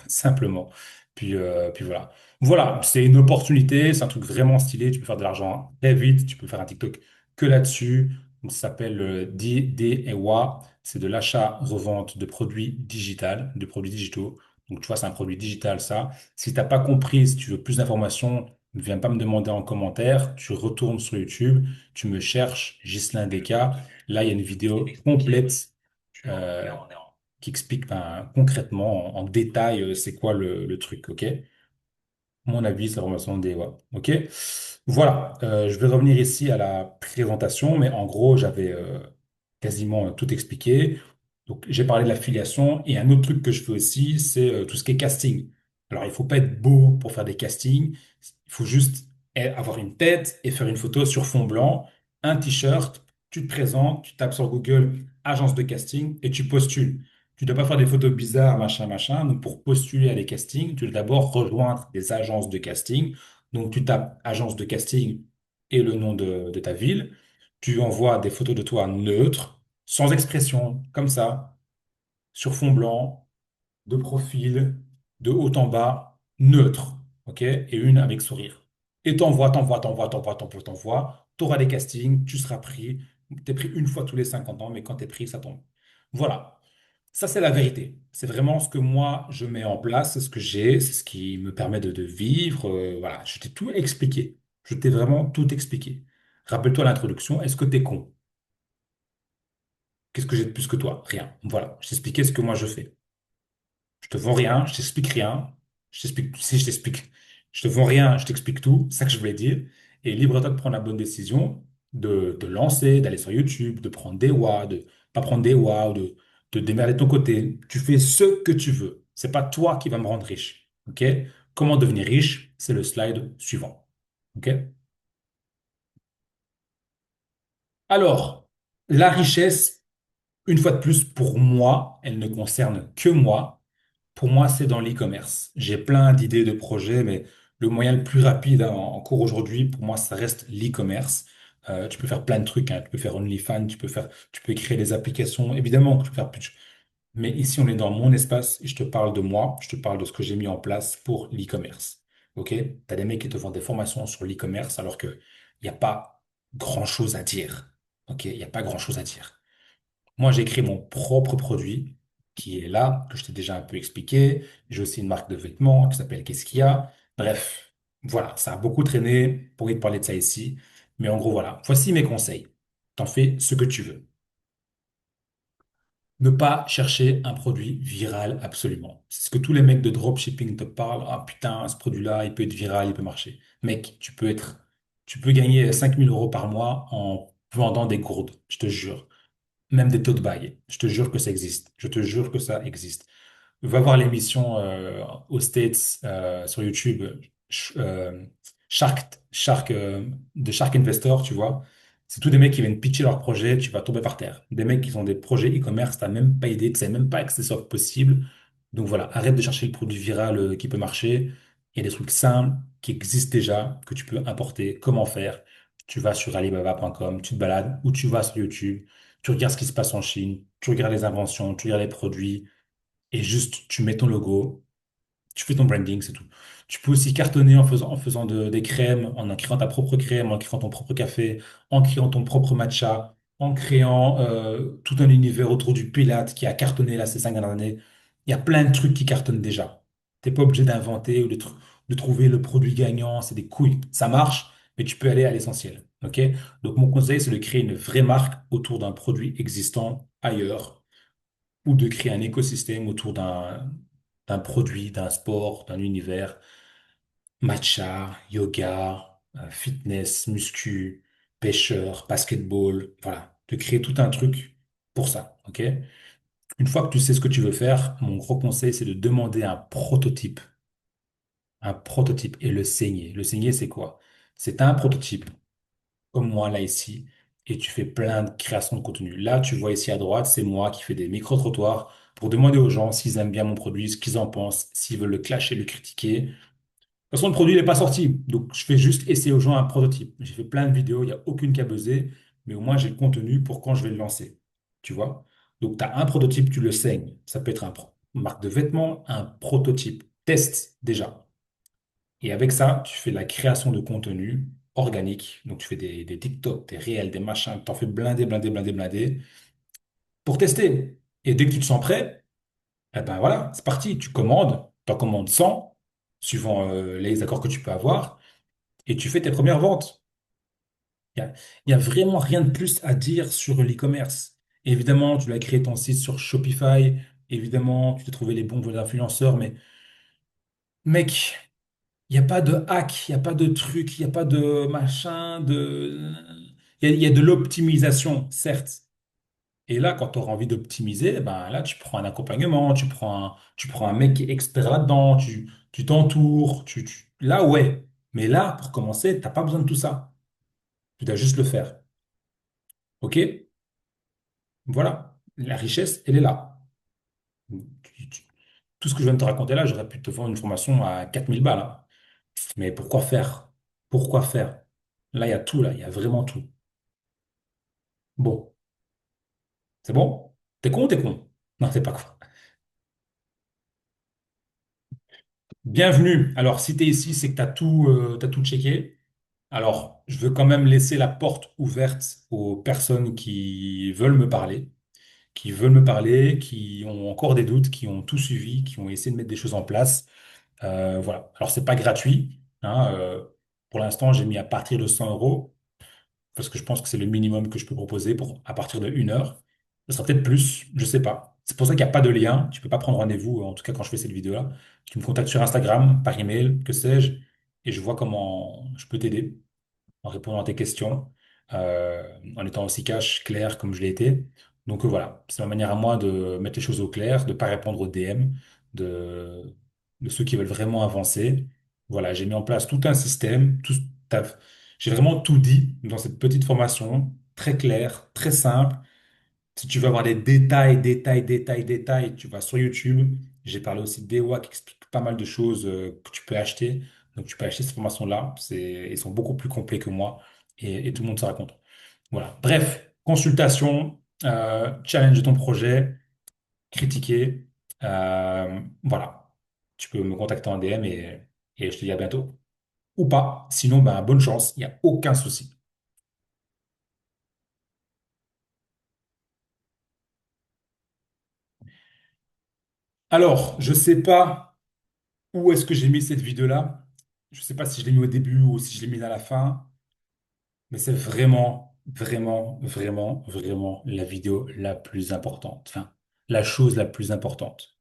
simplement. Puis voilà. Voilà, c'est une opportunité, c'est un truc vraiment stylé. Tu peux faire de l'argent très vite, tu peux faire un TikTok que là-dessus. Donc, ça s'appelle DDEWA, c'est de l'achat-revente de produits digital, de produits digitaux. Donc tu vois, c'est un produit digital, ça. Si tu n'as pas compris, si tu veux plus d'informations, ne viens pas me demander en commentaire. Tu retournes sur YouTube, tu me cherches, Ghislain Desca. Là, il y a une vidéo complète. euh, qui explique ben, concrètement, en détail, c'est quoi le truc, ok? Mon avis, c'est la formation des DEWA, ok? Voilà, je vais revenir ici à la présentation, mais en gros, j'avais quasiment tout expliqué. Donc, j'ai parlé de l'affiliation et un autre truc que je fais aussi, c'est tout ce qui est casting. Alors, il faut pas être beau pour faire des castings. Il faut juste avoir une tête et faire une photo sur fond blanc, un t-shirt, tu te présentes, tu tapes sur Google agence de casting et tu postules. Tu ne dois pas faire des photos bizarres, machin, machin. Donc, pour postuler à des castings, tu dois d'abord rejoindre des agences de casting. Donc, tu tapes agence de casting et le nom de ta ville. Tu envoies des photos de toi neutres, sans expression, comme ça, sur fond blanc, de profil, de haut en bas, neutre, ok? Et une avec sourire. Et t'envoies. tu auras des castings, tu seras pris. Tu es pris une fois tous les 50 ans, mais quand tu es pris, ça tombe. Voilà. Ça, c'est la vérité. C'est vraiment ce que moi, je mets en place, c'est ce que j'ai, c'est ce qui me permet de vivre. Voilà, je t'ai tout expliqué. Je t'ai vraiment tout expliqué. Rappelle-toi l'introduction. Est-ce que tu es con? Qu'est-ce que j'ai de plus que toi? Rien. Voilà. Je t'ai expliqué ce que moi je fais. Je te vends rien, je t'explique rien. Je t'explique, si je t'explique, je te vends rien, je t'explique tout. C'est ça que je voulais dire. Et libre à toi de prendre la bonne décision, de te lancer, d'aller sur YouTube, de prendre des WA, de pas prendre des WA, de te démerder de ton côté. Tu fais ce que tu veux. C'est pas toi qui vas me rendre riche. OK? Comment devenir riche? C'est le slide suivant. OK? Alors, la richesse, une fois de plus, pour moi, elle ne concerne que moi. Pour moi, c'est dans l'e-commerce. J'ai plein d'idées de projets, mais le moyen le plus rapide en cours aujourd'hui, pour moi, ça reste l'e-commerce. Tu peux faire plein de trucs, hein. Tu peux faire OnlyFans, tu peux créer des applications. Évidemment que tu peux faire plus. Mais ici, on est dans mon espace et je te parle de moi, je te parle de ce que j'ai mis en place pour l'e-commerce. OK? Tu as des mecs qui te vendent des formations sur l'e-commerce alors qu'il n'y a pas grand-chose à dire. OK? Il n'y a pas grand-chose à dire. Moi, j'ai créé mon propre produit qui est là, que je t'ai déjà un peu expliqué. J'ai aussi une marque de vêtements qui s'appelle Qu'est-ce qu'il y a? Bref, voilà, ça a beaucoup traîné pour y te parler de ça ici. Mais en gros, voilà, voici mes conseils. T'en fais ce que tu veux. Ne pas chercher un produit viral absolument. C'est ce que tous les mecs de dropshipping te parlent. Ah putain, ce produit-là, il peut être viral, il peut marcher. Mec, tu peux gagner 5 000 € par mois en vendant des gourdes, je te jure. Même des tote bags. Je te jure que ça existe. Je te jure que ça existe. Va voir l'émission aux States sur YouTube, de Shark Investor, tu vois. C'est tous des mecs qui viennent pitcher leur projet, tu vas tomber par terre. Des mecs qui ont des projets e-commerce, t'as même pas idée, tu sais même pas que c'est ça possible. Donc voilà, arrête de chercher le produit viral qui peut marcher. Il y a des trucs simples qui existent déjà, que tu peux importer. Comment faire? Tu vas sur alibaba.com, tu te balades, ou tu vas sur YouTube, tu regardes ce qui se passe en Chine, tu regardes les inventions, tu regardes les produits et juste tu mets ton logo, tu fais ton branding, c'est tout. Tu peux aussi cartonner en faisant des crèmes, en créant ta propre crème, en créant ton propre café, en créant ton propre matcha, en créant tout un univers autour du Pilate qui a cartonné là ces 5 dernières années. Il y a plein de trucs qui cartonnent déjà. T'es pas obligé d'inventer ou de trouver le produit gagnant, c'est des couilles. Ça marche, mais tu peux aller à l'essentiel. OK? Donc mon conseil, c'est de créer une vraie marque autour d'un produit existant ailleurs ou de créer un écosystème autour d'un produit, d'un sport, d'un univers, matcha, yoga, fitness, muscu, pêcheur, basketball, voilà, de créer tout un truc pour ça, ok? Une fois que tu sais ce que tu veux faire, mon gros conseil, c'est de demander un prototype et le saigner. Le saigner, c'est quoi? C'est un prototype comme moi là ici, et tu fais plein de créations de contenu. Là, tu vois ici à droite, c'est moi qui fais des micro-trottoirs pour demander aux gens s'ils aiment bien mon produit, ce qu'ils en pensent, s'ils veulent le clasher, le critiquer. De toute façon, le produit n'est pas sorti, donc je fais juste essayer aux gens un prototype. J'ai fait plein de vidéos, il n'y a aucune qui a buzzé, mais au moins j'ai le contenu pour quand je vais le lancer. Tu vois? Donc, tu as un prototype, tu le saignes. Ça peut être une marque de vêtements, un prototype. Teste déjà. Et avec ça, tu fais la création de contenu organique. Donc, tu fais des TikTok, des réels, des machins. Tu en fais blinder, blinder, blinder, blinder pour tester. Et dès que tu te sens prêt, eh ben voilà, c'est parti. Tu commandes, tu en commandes 100, suivant les accords que tu peux avoir, et tu fais tes premières ventes. Il y a vraiment rien de plus à dire sur l'e-commerce. Évidemment, tu dois créer ton site sur Shopify. Évidemment, tu dois trouver les bons influenceurs, mais mec, il n'y a pas de hack, il n'y a pas de truc, il n'y a pas de machin, il y a de l'optimisation, certes. Et là, quand tu auras envie d'optimiser, ben là, tu prends un accompagnement, tu prends un mec qui est expert là-dedans, tu t'entoures, là, ouais. Mais là, pour commencer, tu n'as pas besoin de tout ça. Tu dois juste le faire. OK? Voilà. La richesse, elle est là. Tu- tu- Tout ce que je viens de te raconter là, j'aurais pu te vendre une formation à 4 000 balles, hein. Mais pourquoi faire? Pourquoi faire? Là, il y a tout, là, il y a vraiment tout. Bon, c'est bon? T'es con ou t'es con? Non, t'es pas con. Bienvenue. Alors, si t'es ici, c'est que t'as tout checké. Alors, je veux quand même laisser la porte ouverte aux personnes qui veulent me parler, qui ont encore des doutes, qui ont tout suivi, qui ont essayé de mettre des choses en place. Voilà. Alors, c'est pas gratuit, hein, pour l'instant, j'ai mis à partir de 100 euros, parce que je pense que c'est le minimum que je peux proposer pour, à partir de 1 heure. Ce sera peut-être plus, je sais pas. C'est pour ça qu'il n'y a pas de lien. Tu peux pas prendre rendez-vous, en tout cas quand je fais cette vidéo-là. Tu me contactes sur Instagram, par email, que sais-je, et je vois comment je peux t'aider en répondant à tes questions, en étant aussi cash, clair comme je l'ai été. Donc voilà, c'est ma manière à moi de mettre les choses au clair, de ne pas répondre aux DM, de, de ceux qui veulent vraiment avancer. Voilà, j'ai mis en place tout un système, j'ai vraiment tout dit dans cette petite formation, très claire, très simple. Si tu veux avoir des détails, tu vas sur YouTube. J'ai parlé aussi d'Ewa qui explique pas mal de choses que tu peux acheter. Donc tu peux acheter cette formation-là. Ils sont beaucoup plus complets que moi et tout le monde se raconte. Voilà. Bref, consultation, challenge de ton projet, critiquer. Voilà. Tu peux me contacter en DM et je te dis à bientôt. Ou pas. Sinon, ben, bonne chance. Il n'y a aucun souci. Alors, je sais pas. Où est-ce que j'ai mis cette vidéo-là? Je ne sais pas si je l'ai mis au début ou si je l'ai mis à la fin, mais c'est vraiment la vidéo la plus importante. Enfin, la chose la plus importante.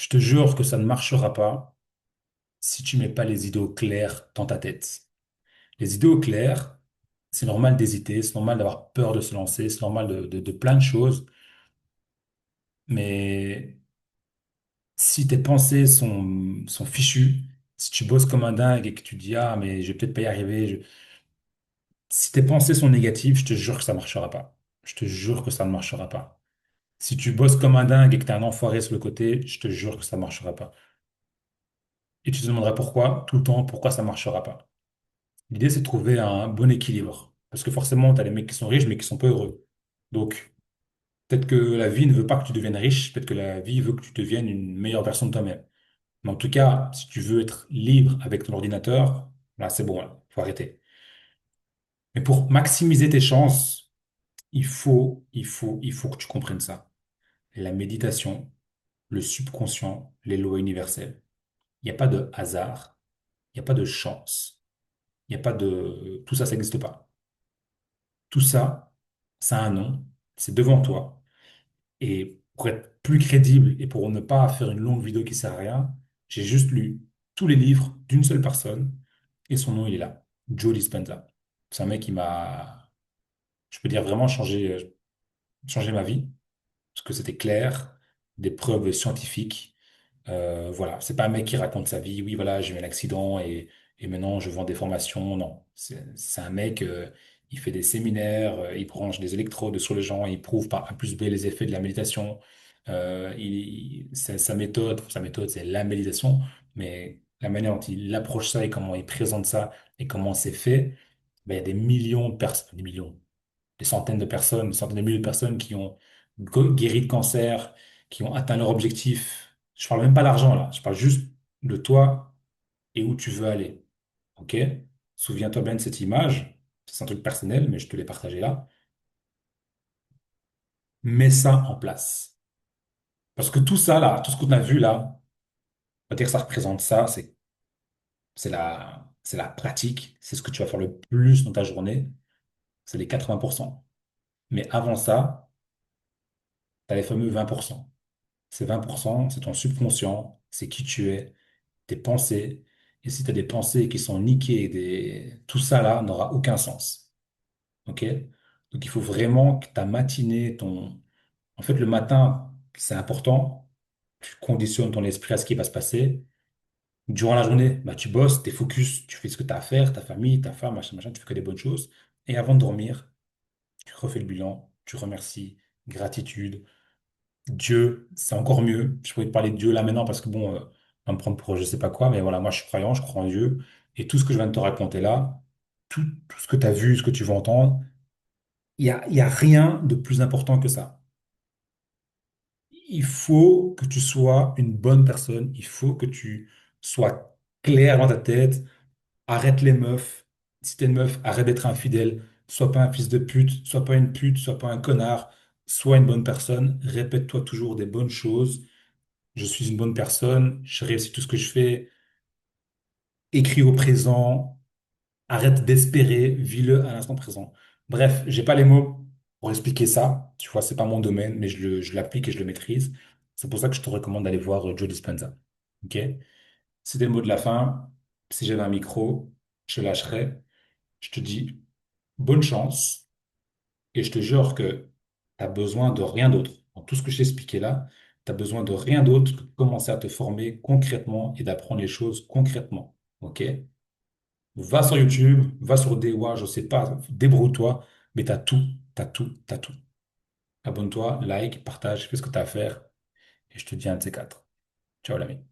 Je te jure que ça ne marchera pas si tu mets pas les idées au clair dans ta tête. Les idées au clair, c'est normal d'hésiter, c'est normal d'avoir peur de se lancer, c'est normal de plein de choses, mais si tes pensées sont fichues, si tu bosses comme un dingue et que tu dis, ah, mais je vais peut-être pas y arriver, si tes pensées sont négatives, je te jure que ça marchera pas. Je te jure que ça ne marchera pas. Si tu bosses comme un dingue et que tu es un enfoiré sur le côté, je te jure que ça ne marchera pas. Et tu te demanderas pourquoi, tout le temps, pourquoi ça ne marchera pas. L'idée, c'est de trouver un bon équilibre. Parce que forcément, tu as des mecs qui sont riches, mais qui sont pas heureux. Donc, peut-être que la vie ne veut pas que tu deviennes riche, peut-être que la vie veut que tu deviennes une meilleure version de toi-même. Mais en tout cas, si tu veux être libre avec ton ordinateur, là, c'est bon, là, faut arrêter. Mais pour maximiser tes chances, il faut que tu comprennes ça. La méditation, le subconscient, les lois universelles. Il n'y a pas de hasard, il n'y a pas de chance, il n'y a pas de... Tout ça, ça n'existe pas. Tout ça, ça a un nom, c'est devant toi. Et pour être plus crédible et pour ne pas faire une longue vidéo qui sert à rien, j'ai juste lu tous les livres d'une seule personne et son nom, il est là. Joe Dispenza. C'est un mec qui m'a, je peux dire, vraiment changé ma vie parce que c'était clair, des preuves scientifiques. Voilà, c'est pas un mec qui raconte sa vie. Oui, voilà, j'ai eu un accident et maintenant je vends des formations. Non, c'est un mec, il fait des séminaires, il branche des électrodes sur les gens, il prouve par A plus B les effets de la méditation. Sa méthode, c'est la méditation, mais la manière dont il approche ça et comment il présente ça et comment c'est fait, ben, il y a des millions de personnes, des millions des centaines de personnes, des centaines de milliers de personnes qui ont guéri de cancer, qui ont atteint leur objectif. Je parle même pas d'argent là, je parle juste de toi et où tu veux aller. OK? Souviens-toi bien de cette image. C'est un truc personnel, mais je te l'ai partagé là. Mets ça en place. Parce que tout ça là, tout ce qu'on a vu là, on va dire que ça représente ça, c'est la pratique, c'est ce que tu vas faire le plus dans ta journée, c'est les 80%. Mais avant ça, tu as les fameux 20%. Ces 20%, c'est ton subconscient, c'est qui tu es, tes pensées. Et si tu as des pensées qui sont niquées, tout ça là n'aura aucun sens. OK? Donc il faut vraiment que ta matinée, En fait, le matin, c'est important. Tu conditionnes ton esprit à ce qui va se passer. Durant la journée, bah, tu bosses, tu es focus, tu fais ce que tu as à faire, ta famille, ta femme, machin, tu fais que des bonnes choses. Et avant de dormir, tu refais le bilan, tu remercies, gratitude. Dieu, c'est encore mieux. Je pourrais te parler de Dieu là maintenant parce que bon, on va me prendre pour je sais pas quoi, mais voilà, moi je suis croyant, je crois en Dieu. Et tout ce que je viens de te raconter là, tout ce que tu as vu, ce que tu vas entendre, il y a rien de plus important que ça. Il faut que tu sois une bonne personne, il faut que tu sois clair dans ta tête, arrête les meufs, Si t'es une meuf, arrête d'être infidèle. Sois pas un fils de pute, sois pas une pute, sois pas un connard, sois une bonne personne. Répète-toi toujours des bonnes choses. Je suis une bonne personne, je réussis tout ce que je fais. Écris au présent, arrête d'espérer, vis-le à l'instant présent. Bref, j'ai pas les mots pour expliquer ça. Tu vois, c'est pas mon domaine, mais je l'applique et je le maîtrise. C'est pour ça que je te recommande d'aller voir Joe Dispenza. Ok? C'était le mot de la fin. Si j'avais un micro, je lâcherais. Je te dis bonne chance et je te jure que tu as besoin de rien d'autre. Dans tout ce que je t'ai expliqué là, tu as besoin de rien d'autre que de commencer à te former concrètement et d'apprendre les choses concrètement. OK? Va sur YouTube, va sur Dewa, je sais pas, débrouille-toi, mais tu as tout, tu as tout, tu as tout. Abonne-toi, like, partage, fais ce que tu as à faire et je te dis un de ces quatre. Ciao l'ami.